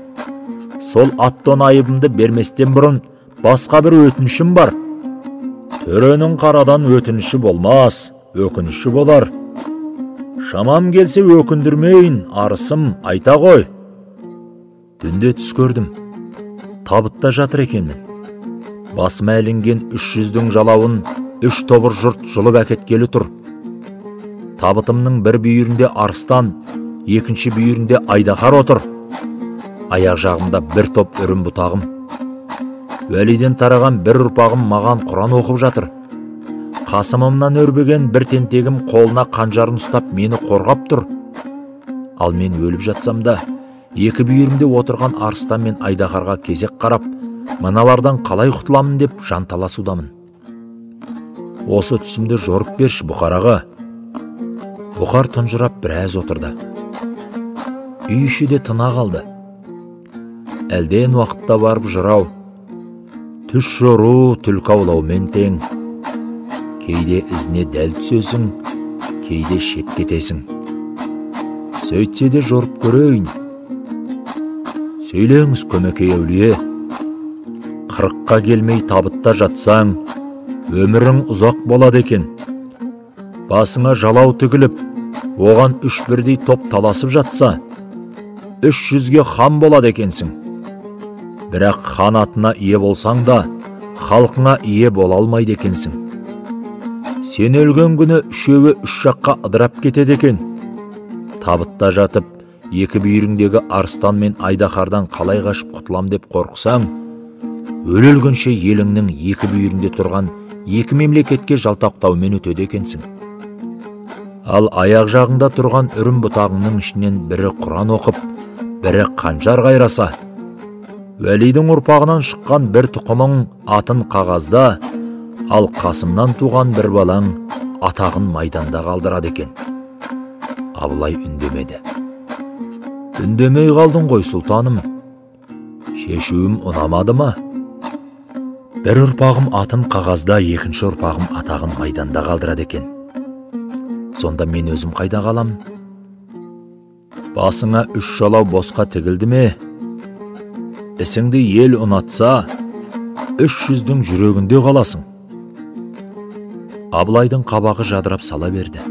Сол аттон айыбымды берместен бұрын басқа бір өтінішім бар. Төренің қарадан өтініші болмас, өкініші болар. Шамам келсе өкіндірмейін, арысым, айта ғой. Түнде түс көрдім. Табытта жатыр екенмін. Басыма ілінген 300-дің жалауын 3 тобыр жұрт жұлып әкеткелі тұр. Табытымның бір бүйірінде арыстан, екінші бүйірінде айдақар отыр. Аяқ жағымда бір топ үрім бұтағым. Уәлиден тараған бір ұрпағым маған Құран оқып жатыр. Қасымымнан өрбеген бір тентегім қолына қанжарын ұстап мені қорғап тұр. Ал мен өліп жатсам да, екі бүйірімде отырған арыстан мен айдақарға кезек қарап, мыналардан қалай құтыламын деп жанталасудамын. Осы түсімді жорып берші Бұқараға. Бұқар тұнжырап біраз отырды. Үй іші де тына қалды. Әлден уақытта барып жырау. Түс жору түлкі аулаумен тең. Кейде ізіне дәл түсесің, кейде шет кетесің. Сөйтсе де жорып көрейін. Сөйлеңіз Көмекей әулие. 40-қа келмей табытта жатсаң, өмірің ұзақ болады екен. Басыңа жалау тігіліп, оған 3 бірдей топ таласып жатса, 300-ге хан болады екенсің. Бірақ хан атына ие болсаң да, халқыңа ие бола алмайды екенсің. Сен өлген күні үшеуі 3 жаққа ыдырап кетеді екен. Табытта жатып, екі бүйіріңдегі арыстан мен айдақардан қалай қашып құтылам деп қорқысаң, өлгенше еліңнің екі бүйірінде тұрған екі мемлекетке жалтақтаумен өтеді екенсің. Ал аяқ жағыңда тұрған үрім бұтағыңның ішінен бірі Құран оқып, бірі қанжар қайраса, Уәлидің ұрпағынан шыққан бір тұқымың атын қағазда, ал Қасымнан туған бір балаң атағын майданда қалдырады екен. Абылай үндемеді. Үндемей қалдың ғой, сұлтаным. Шешуім ұнамады ма? Бір ұрпағым атын қағазда, екінші ұрпағым атағын майданда қалдырады екен. Сонда мен өзім қайда қалам? Басыңа 3 жалау босқа тігілді ме? Ісіңді ел ұнатса, 300-дің жүрегінде қаласың. Абылайдың қабағы жадырап сала берді.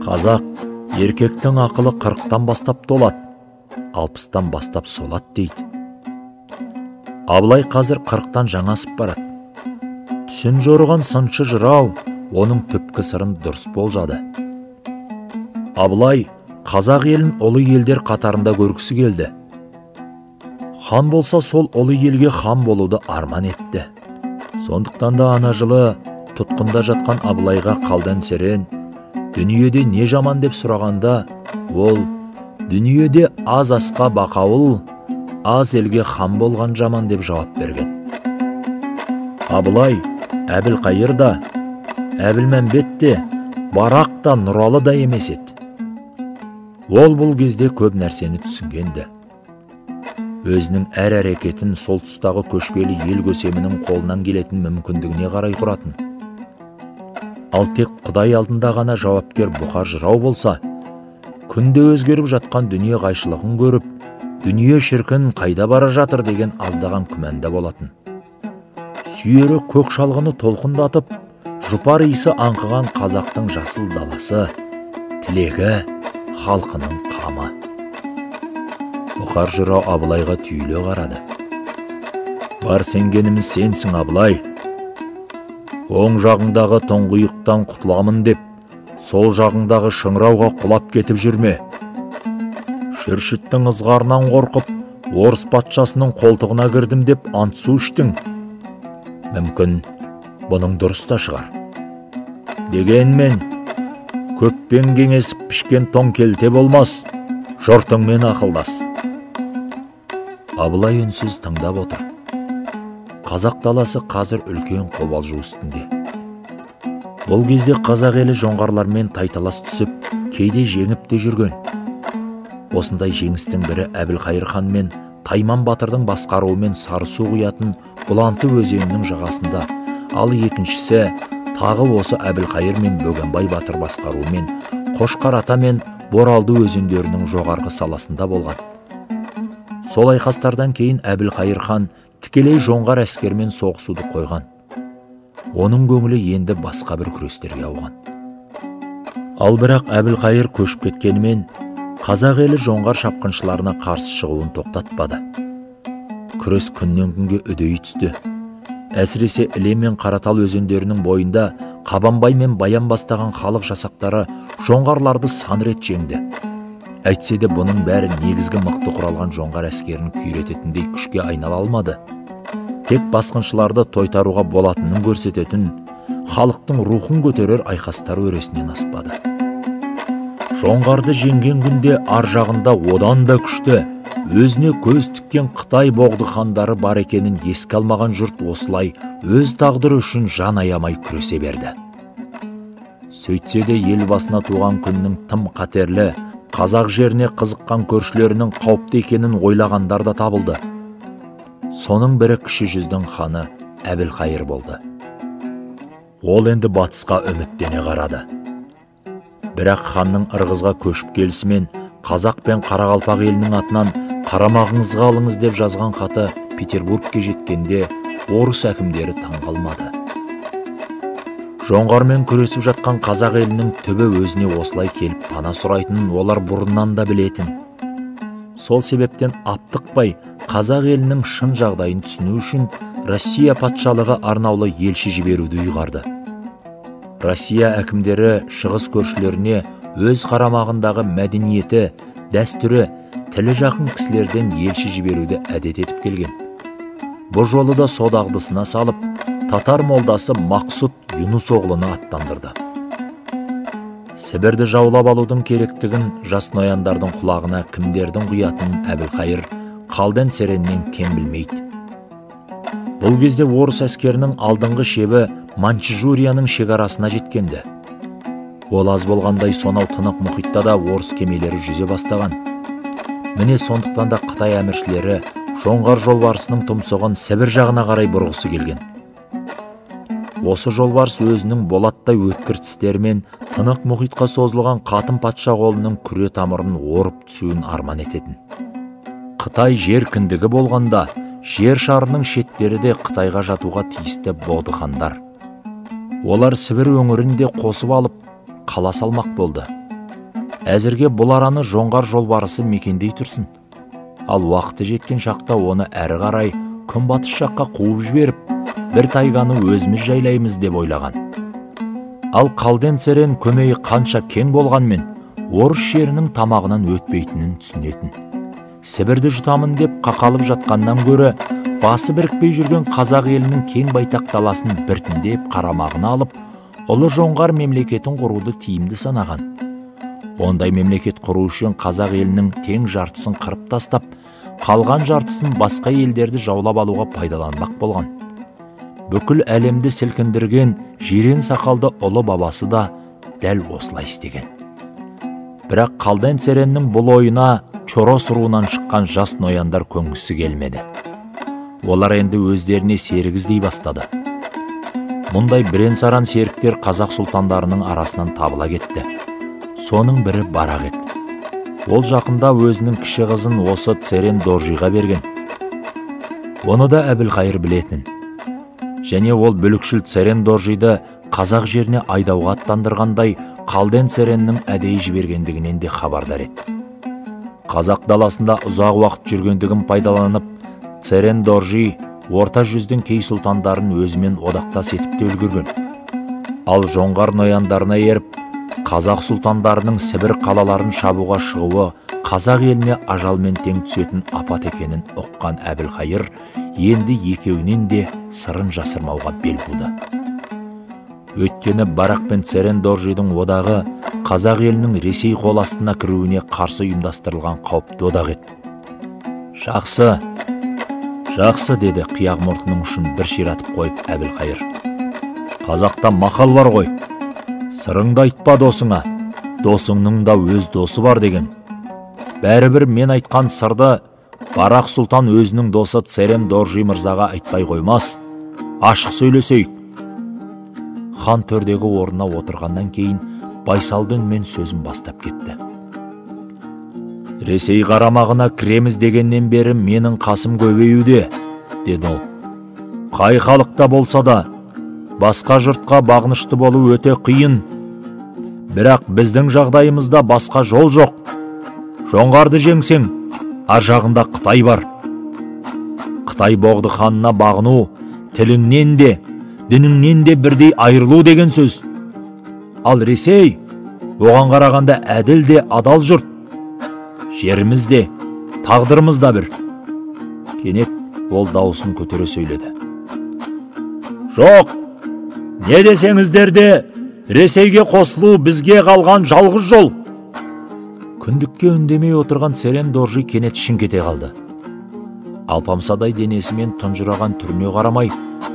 Қазақ, еркектің ақылы 40-тан бастап толады, 60-тан бастап солады дейді. Абылай қазір 40-тан жаңа асып барады. Түсін жорған сыншы жырау оның түпкі сырын дұрыс болжады. Абылай қазақ елін ұлы елдер қатарында көргісі келді. Хан болса сол ұлы елге хан болуды арман етті. Сондықтан да ана жылы тұтқында жатқан Абылайға қалдан серен, дүниеде не жаман деп сұрағанда, ол дүниеде аз асқа бақауыл, аз елге хан болған жаман деп жауап берген. Абылай Әбілқайыр да, Әбілмәмбет те, Барақ та Нұралы да емес еді. Ол бұл кезде көп нәрсені түсінгенді. Өзінің әр әрекетін сол тұстағы көшпелі ел көсемінің қолынан келетін мүмкіндігіне қарай құратын. Ал тек Құдай алдында ғана жауапкер бұқар жырау болса, күнде өзгеріп жатқан дүние қайшылығын көріп, дүние шіркін қайда бара жатыр деген аздаған күмәнда болатын. Сүйері көк шалғыны толқындатып, жұпар иісі аңқыған қазақтың жасыл даласы, тілегі, халқының қамы. Бұқар жырау Абылайға түйіле қарады. Бар сенгеніміз сенсің, Абылай. Оң жағыңдағы тоңғиықтан құтыламын деп, сол жағыңдағы шыңырауға құлап кетіп жүрме. Шүршіттің ызғарынан қорқып, орыс патшасының қолтығына кірдім деп ант су іштің. Мүмкін, бұның дұрыс та шығар. Дегенмен, көппен кеңесіп пішкен тоң келте болмас, жұртыңмен ақылдас. Абылай үнсіз тыңдап отыр. Қазақ даласы қазір үлкен қобалжу үстінде. Бұл кезде қазақ елі жоңғарлармен тайталас түсіп, кейде жеңіп те жүрген. Осындай жеңістің бірі Әбілқайыр хан мен Тайман батырдың басқаруымен Сарысу құятын Бұланты өзенінің жағасында, ал екіншісі тағы осы Әбілқайыр мен Бөгенбай батыр басқаруымен Қошқар ата мен Боралды өзендерінің жоғарғы саласында болған. Сол айқастардан кейін Әбілқайыр хан тікелей жоңғар әскермен соғысуды қойған. Оның көңілі енді басқа бір күрестерге ауған. Ал бірақ Әбілқайыр көшіп кеткенімен, қазақ елі жоңғар шапқыншыларына қарсы шығуын тоқтатпады. Күрес күннен күнге үдей түсті. Әсіресе Іле мен Қаратал өзендерінің бойында Қабанбай мен Баян бастаған халық жасақтары жоңғарларды сан рет жеңді. Әйтсе де бұның бәрі негізгі мықты құралған жоңғар әскерін күйрететіндей күшке айнала алмады. Тек басқыншыларды тойтаруға болатынын көрсететін, халықтың рухын көтерер айқастар өресінен аспады. Жоңғарды жеңген күнде ар жағында одан да күшті, өзіне көз тіккен Қытай боғды хандары бар екенін еске алмаған жұрт осылай өз тағдыры үшін жан аямай күресе берді. Сөйтсе де ел басына туған күннің тым қатерлі, қазақ жеріне қызыққан көршілерінің қауіпті екенін ойлағандар да табылды. Соның бірі кіші жүздің ханы Әбілқайыр болды. Ол енді батысқа үміттене қарады. Бірақ ханның ырғызға көшіп келісімен қазақ пен Қарақалпақ елінің атынан қарамағыңызға алыңыз деп жазған хаты Петербургке жеткенде орыс әкімдері таң қалмады. Жоңғармен күресіп жатқан қазақ елінің түбі өзіне осылай келіп пана сұрайтынын олар бұрыннан да білетін. Сол себептен аптықпай қазақ елінің шын жағдайын түсіну үшін Россия патшалығы арнаулы елші жіберуді ұйғарды. Россия әкімдері шығыс көршілеріне өз қарамағындағы мәдениеті, дәстүрі, тілі жақын кісілерден елші жіберуді әдет етіп келген. Бұл жолы да со дағдысына салып, татар молдасы Мақсұт Юнус оғлыны аттандырды. Сібірді жаулап алудың керектігін жас нояндардың құлағына кімдердің құятынын Әбілқайыр Қалден Сереннен кем білмейді. Бұл кезде орыс әскерінің алдыңғы шебі Манчжурияның шекарасына жеткенді. Ол аз болғандай сонау тынық мұхитта да орыс кемелері жүзе бастаған. Міне сондықтан да Қытай әміршілері жоңғар жолбарысының тұмсығын Сібір жағына қарай бұрғысы келген. Осы жолбарыс өзінің болаттай өткір тістерімен тынық мұхитқа созылған қатын патша қолының күре тамырын орып түсуін арман ететін. Қытай жер кіндігі болғанда, жер шарының шеттері де Қытайға жатуға тиісті бодыхандар. Олар Сібір өңірінде қосып алып, қала салмақ болды. Әзірге бұл араны жоңғар жолбарысы мекендей тұрсын. Ал уақыты жеткен шақта оны әрі қарай күнбатыс жаққа қуып жіберіп, бір тайганы өзіміз жайлаймыз деп ойлаған. Ал Қалден Серен көмейі қанша кең болғанмен, орыс жерінің тамағынан өтпейтінін түсінетін. Сібірді жұтамын деп қақалып жатқаннан гөрі, басы бірікпей жүрген қазақ елінің кең байтақ даласын біртіндеп қарамағына алып, ұлы жоңғар мемлекетін құруды тиімді санаған. Ондай мемлекет құру үшін қазақ елінің тең жартысын қырып тастап, қалған жартысын басқа елдерді жаулап алуға пайдаланбақ болған. Бүкіл әлемді сілкіндірген жирен сақалды ұлы бабасы да дәл осылай істеген. Бірақ Қалден Сереннің бұл ойына Чорос руынан шыққан жас нояндар көнгісі келмеді. Олар енді өздеріне серік іздей бастады. Мұндай бірен-саран серіктер қазақ сұлтандарының арасынан табыла кетті. Соның бірі Барақ еді. Ол жақында өзінің кіші қызын осы Церен Доржиға берген. Оны да Әбілқайыр білетін. Және ол бүлікшіл Церен Доржиды қазақ жеріне айдауға аттандырғандай Қалден Сереннің әдейі жібергендігінен де хабардар еді. Қазақ даласында ұзақ уақыт жүргендігін пайдаланып, Церен Доржи орта жүздің кей сұлтандарын өзімен одақтас етіп те үлгерген. Ал жоңғар нояндарына еріп, қазақ сұлтандарының Сібір қалаларын шабуға шығуы қазақ еліне ажалмен тең түсетін апат екенін ұққан Әбілқайыр енді екеуінен де сырын жасырмауға бел буды. Өйткені Барақ пен Церен Доржидің одағы қазақ елінің Ресей қол астына кіруіне қарсы ұйымдастырылған қауіпті одақ еді. Жақсы, деді қияқ мұртының ұшын бір ширатып қойып Әбілқайыр. Қазақта мақал бар ғой, сырыңды айтпа досыңа, досыңның да өз досы бар деген. Бәрібір мен айтқан сырды Барақ сұлтан өзінің досы Церен Доржи мырзаға айтпай қоймас. Ашық сөйлесейік. Хан төрдегі орнына отырғаннан кейін байсалды үнмен сөзін бастап кетті. Ресей қарамағына кіреміз дегеннен бері менің қасым көбеюде, деді ол. Қай халықта болса да, басқа жұртқа бағынышты болу өте қиын. Бірақ біздің жағдайымызда басқа жол жоқ. Жоңғарды жеңсең, ар жағында Қытай бар. Қытай боғды ханына бағыну, тіліңнен де, дініңнен де бірдей айырылу деген сөз. Ал Ресей, оған қарағанда әділ де адал жұрт. Жеріміз де, тағдырымыз да бір. Кенет ол дауысын көтере сөйледі. Жоқ, не десеңіздер де, Ресейге қосылу бізге қалған жалғыз жол. Күндікке үндемей отырған Церен Доржи кенет шын кете қалды. Алпамсадай денесімен тұнжыраған түріне қарамай,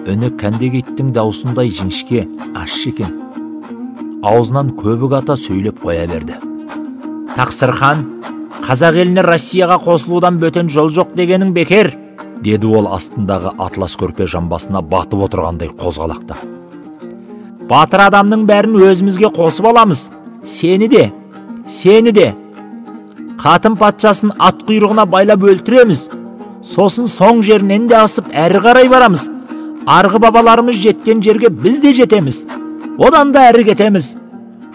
үні кәндек иттің даусындай жіңішке, ащы екен. Аузынан көбік ата сөйлеп қоя берді. Тақсыр хан, қазақ еліне Россияға қосылудан бөтен жол жоқ дегенің бекер, деді ол астындағы атлас көрпе жамбасына батып отырғандай қозғалақта. Батыр адамның бәрін өзімізге қосып аламыз. Сені де. Қатын патшасын ат құйрығына байлап өлтіреміз. Сосын соң жерінен де асып әрі қарай барамыз. Арғы бабаларымыз жеткен жерге біз де жетеміз. Одан да әрі кетеміз.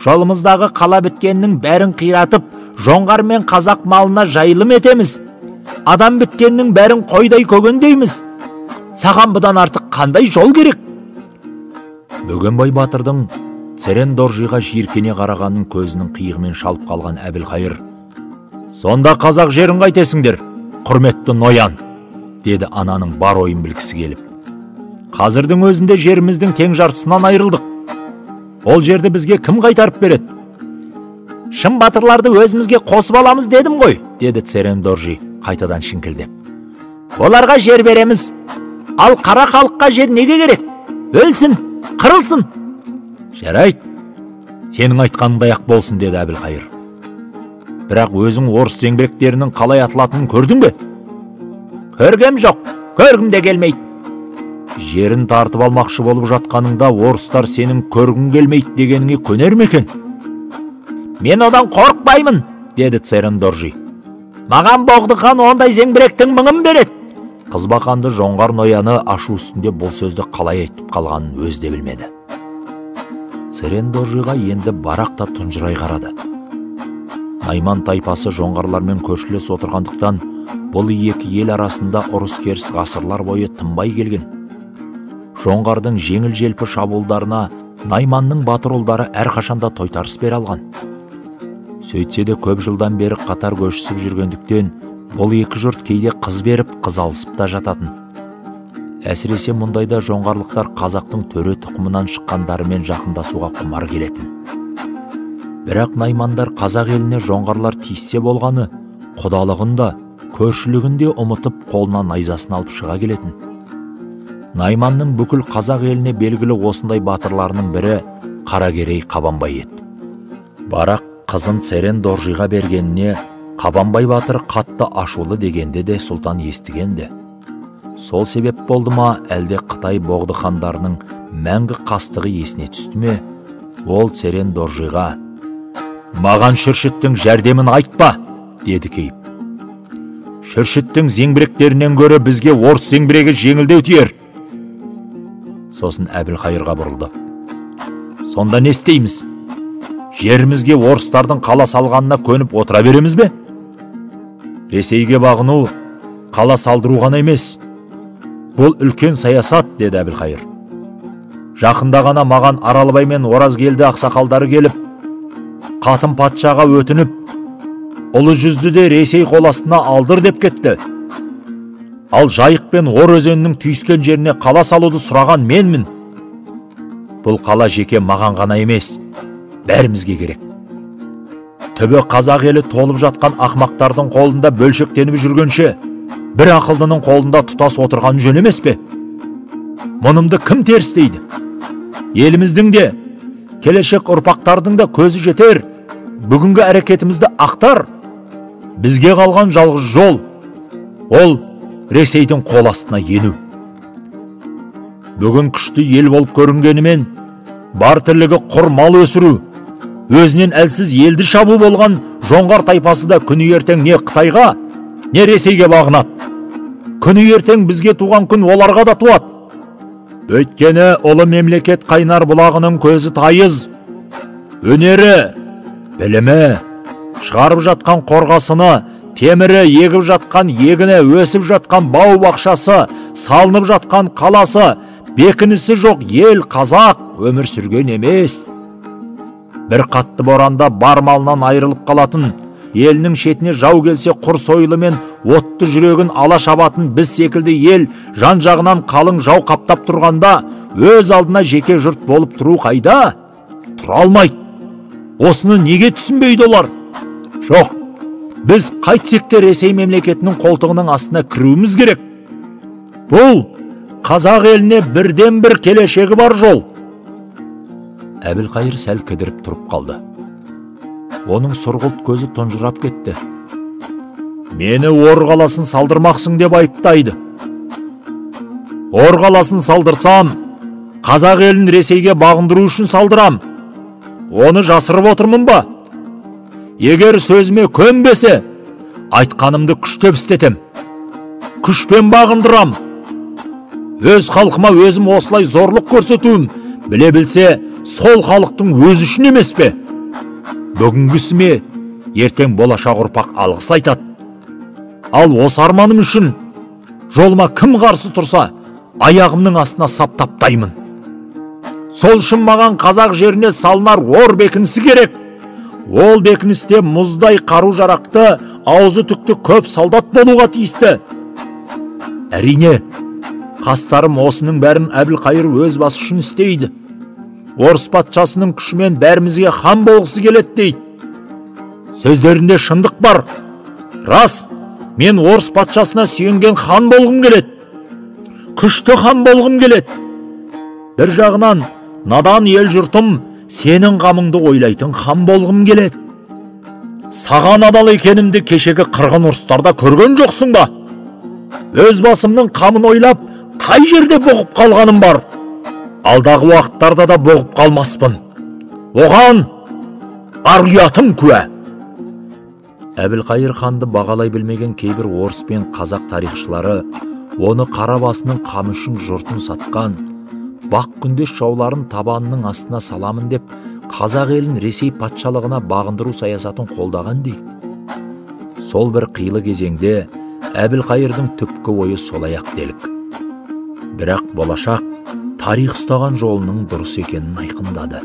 Жолымыздағы қала біткеннің бәрін қиратып, жоңғар мен қазақ малына жайылым етеміз. Адам біткеннің бәрін қойдай көгендейміз. Саған бұдан артық қандай жол керек? Бөгенбай батырдың Церен Доржиға жиіркене қарағанын көзінің қиығымен шалып қалған Әбілқайыр: Сонда қазақ жерін қайтесіңдер, құрметті ноян, деді ананың бар ойын білгісі келіп. Қазірдің өзінде жеріміздің тең жартысынан айырылдық. Ол жерді бізге кім қайтарып береді? шын батырларды өзімізге қосып аламыз дедім ғой, деді Церен Доржи қайтадан шинкілдеп. Оларға жер береміз. Ал қара халыққа жер неге керек? Өлсін, қырылсын. Жарайды, сенің айтқаныңдай ақ болсын, деді Әбілқайыр. Бірақ өзің орыс зеңбіректерінің қалай атылатынын көрдің бе? Көргем жоқ, көргім де келмейді. Жерін тартып алмақшы болып жатқаныңда орыстар сенің көргің келмейді дегеніңе көнер ме екен? Мен одан қорықпаймын, деді Церен Доржи. Маған Боғды хан ондай зеңбіректің мыңын береді. Қызбақанды жоңғар нояны ашу үстінде бұл сөзді қалай айтып қалғанын өзі де білмеді. Церен Доржиға енді барақта тұнжырай қарады. Найман тайпасы жоңғарлармен көршілес отырғандықтан, бұл екі ел арасында ұрыс-керіс ғасырлар бойы тынбай келген. Жоңғардың жеңіл-желпі шабуылдарына Найманның батыр ұлдары әрқашанда тойтарыс бере алған. Сөйтсе де көп жылдан бері қатар көшісіп жүргендіктен, бұл екі жұрт кейде қыз беріп, қыз алысып та жататын. Әсіресе мұндайда жоңғарлықтар қазақтың төре тұқымынан шыққандарымен жақындасуға құмар келетін. Бірақ наймандар қазақ еліне жоңғарлар тиіссе болғаны, құдалығын да, көршілігін де ұмытып қолынан найзасын алып шыға келетін. Найманның бүкіл қазақ еліне белгілі осындай батырларының бірі Қаракерей Қабанбай еді. Барақ қызын Церен Доржиға бергеніне Қабанбай батыр қатты ашулы дегенде де сұлтан естігенді. Сол себеп болды ма, әлде Қытай Боғды хандарының мәңгі қастығы есіне түсті ме? Ол Церен Доржиға: «Маған Шүршіттің жәрдемін айтпа», деді кейіп. «Шүршіттің зеңбіректерінен гөрі бізге орыс зеңбірегі жеңілдеу тиер». Сосын Әбілқайырға бұрылды: «Сонда не істейміз? Жерімізге орыстардың қала салғанына көніп отыра береміз бе? Ресейге бағыну қала салдыру ғана емес. Бұл үлкен саясат», деді Әбілқайыр. «Жақында ғана маған Аралбай мен Оразкелді ақсақалдары келіп, қатын патшаға өтініп, ұлы жүзді де Ресей қол астына алдыр деп кетті. Ал Жайық пен Ор өзенінің түйіскен жеріне қала салуды сұраған менмін. Бұл қала жеке маған ғана емес, бәрімізге керек. Түбі қазақ елі толып жатқан ақмақтардың қолында бөлшектеніп жүргенше, бір ақылдының қолында тұтас отырған жөн емес пе? Мұнымды кім теріс дейді? Еліміздің де, келешек ұрпақтардың да көзі жетер, бүгінгі әрекетімізді ақтар. Бізге қалған жалғыз жол, ол Ресейдің қол астына ену. Бүгін күшті ел болып көрінгенімен, бар тірлігі құр мал өсіру, өзінен әлсіз елді шабу болған жоңғар тайпасы да күні ертең не Қытайға, не Ресейге бағынады. Күні ертең бізге туған күн оларға да туады. Өйткені ұлы мемлекет қайнар бұлағының көзі тайыз. Өнері, білімі, шығарып жатқан қорғасыны, темірі, егіп жатқан егіні, өсіп жатқан бау бақшасы, салынып жатқан қаласы, бекінісі жоқ ел қазақ өмір сүрген емес. Бір қатты боранда бар малынан айырылып қалатын, елінің шетіне жау келсе құр сойылы мен отты жүрегін ала шабатын біз секілді ел жан жағынан қалың жау қаптап тұрғанда, өз алдына жеке жұрт болып тұру қайда? Тұра алмайды. Осыны неге түсінбейді олар? Жоқ, біз қайтсек те Ресей мемлекетінің қолтығының астына кіруіміз керек. Бұл қазақ еліне бірден бір келешегі бар жол. Әбілқайыр сәл кідіріп тұрып қалды. Оның сұрғылт көзі тұнжырап кетті. Мені Ор қаласын салдырмақсың деп айыптайды. Ор қаласын салдырсам, қазақ елін Ресейге бағындыру үшін салдырам. Оны жасырып отырмын ба? Егер сөзіме көнбесе, айтқанымды күштеп істетем. Күшпен бағындырам. Өз халқыма өзім осылай зорлық көрсетуім, біле білсе, сол халықтың өзі үшін емес пе? Бүгінгісіме ертең болашақ ұрпақ алғыс айтады. Ал осы арманым үшін жолыма кім қарсы тұрса, аяғымның астына сап таптаймын. Сол үшін маған қазақ жеріне салынар Ор бекінісі керек. Ол бекіністе мұздай қару жарақты, аузы түкті көп солдат болуға тиісті. Әрине, қастарым осының бәрін Әбілқайыр өз басы үшін істейді. Орыс патшасының күшімен бәрімізге хан болғысы келеді дейді. сөздерінде шындық бар. Рас, мен орыс патшасына сүйенген хан болғым келеді. Күшті хан болғым келеді. Бір жағынан, надан ел жұртым, сенің қамыңды ойлайтын хан болғым келеді. Саған адал екенімді кешегі қырғын ұрыстарда көрген жоқсың ба? Өз басымның қамын ойлап, қай жерде бұғып қалғаным бар. Алдағы уақыттарда да бұғып қалмаспын. Оған бар ұятым куә. Әбілқайыр ханды бағалай білмеген кейбір орыс пен қазақ тарихшылары оны қара басының қамы үшін жұртын сатқан, бақ күндес жауларын табанының астына саламын деп, қазақ елін Ресей патшалығына бағындыру саясатын қолдаған дейді. Сол бір қилы кезеңде Әбілқайырдың түпкі ойы солай-ақ делік. Бірақ болашақ тарих ұстаған жолының дұрыс екенін айқындады.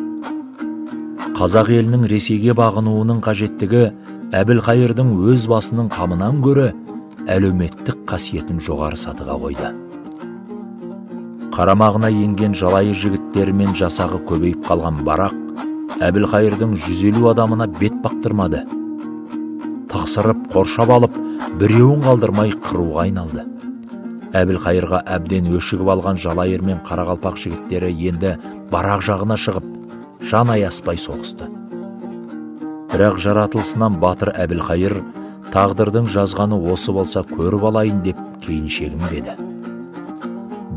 Қазақ елінің Ресейге бағынуының қажеттігі Әбілқайырдың өз басының қамынан гөрі әлеуметтік қасиетін жоғары сатыға қойды. Қарамағына енген жалайыр жігіттері мен жасағы көбейіп қалған Барақ Әбілқайырдың 150 адамына бет бақтырмады. Тақсырып, қоршап алып, біреуін қалдырмай қыруға айналды. Әбілқайырға әбден өшігіп алған жалайыр мен қарақалпақ жігіттері енді Барақ жағына шығып, жан аяспай соғысты. Бірақ жаратылысынан батыр Әбілқайыр тағдырдың жазғаны осы болса көріп алайын деп кейін шегінбеді.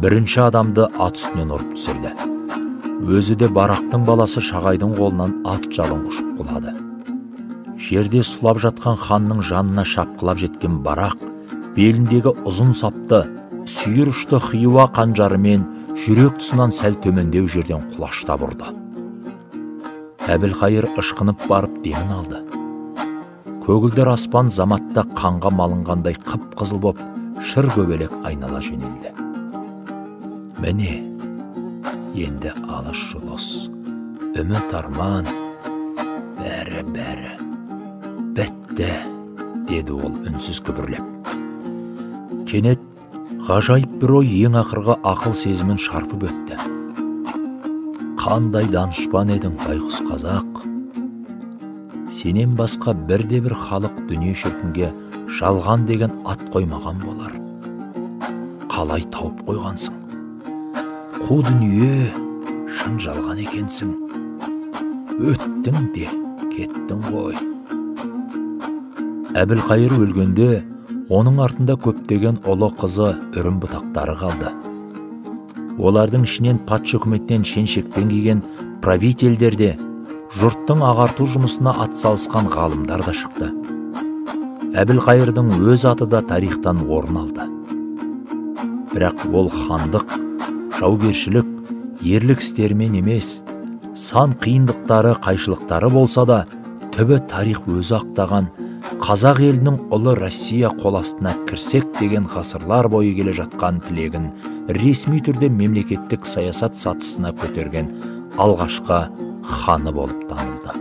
Бірінші адамды ат үстінен ұрып түсірді. Өзі де Барақтың баласы Шағайдың қолынан ат жалын құшып құлады. Жерде сұлап жатқан ханның жанына шапқылап жеткен Барақ беліндегі ұзын сапты, сүйір ұшты хиуа қанжарымен жүрек тұсынан сәл төмендеу жерден құлаштап ұрды. Әбілқайыр ышқынып барып демін алды. Көгілдір аспан заматта қанға малынғандай қып-қызыл боп шыр көбелек айнала жөнелді. Міне, енді алыс жұлыс, үміт арман, бәрі. Бітті, деді ол үнсіз күбірлеп. Кенет ғажайып бір ой ең ақырғы ақыл сезімін шарпып өтті. Қандай данышпан едің, байғұс қазақ. Сенен басқа бірде-бір халық дүние шіркінге жалған деген ат қоймаған болар. Қалай тауып қойғансың? Қу дүние шын жалған екенсің. Өттің де кеттің ғой. Әбілқайыр өлгенде, оның артында көптеген ұлы қызы үрім бұтақтары қалды. Олардың ішінен патша үкіметінен шен-шекпен киген правительдер де, жұрттың ағарту жұмысына атсалысқан ғалымдар да шықты. Әбілқайырдың өз аты да тарихтан орын алды. Бірақ ол хандық, жаугершілік, ерлік істерімен емес, сан қиындықтары, қайшылықтары болса да, түбі тарих өзі ақтаған қазақ елінің ұлы Россия қол астына кірсек деген ғасырлар бойы келе жатқан тілегін ресми түрде мемлекеттік саясат сатысына көтерген алғашқы ханы болып танылды.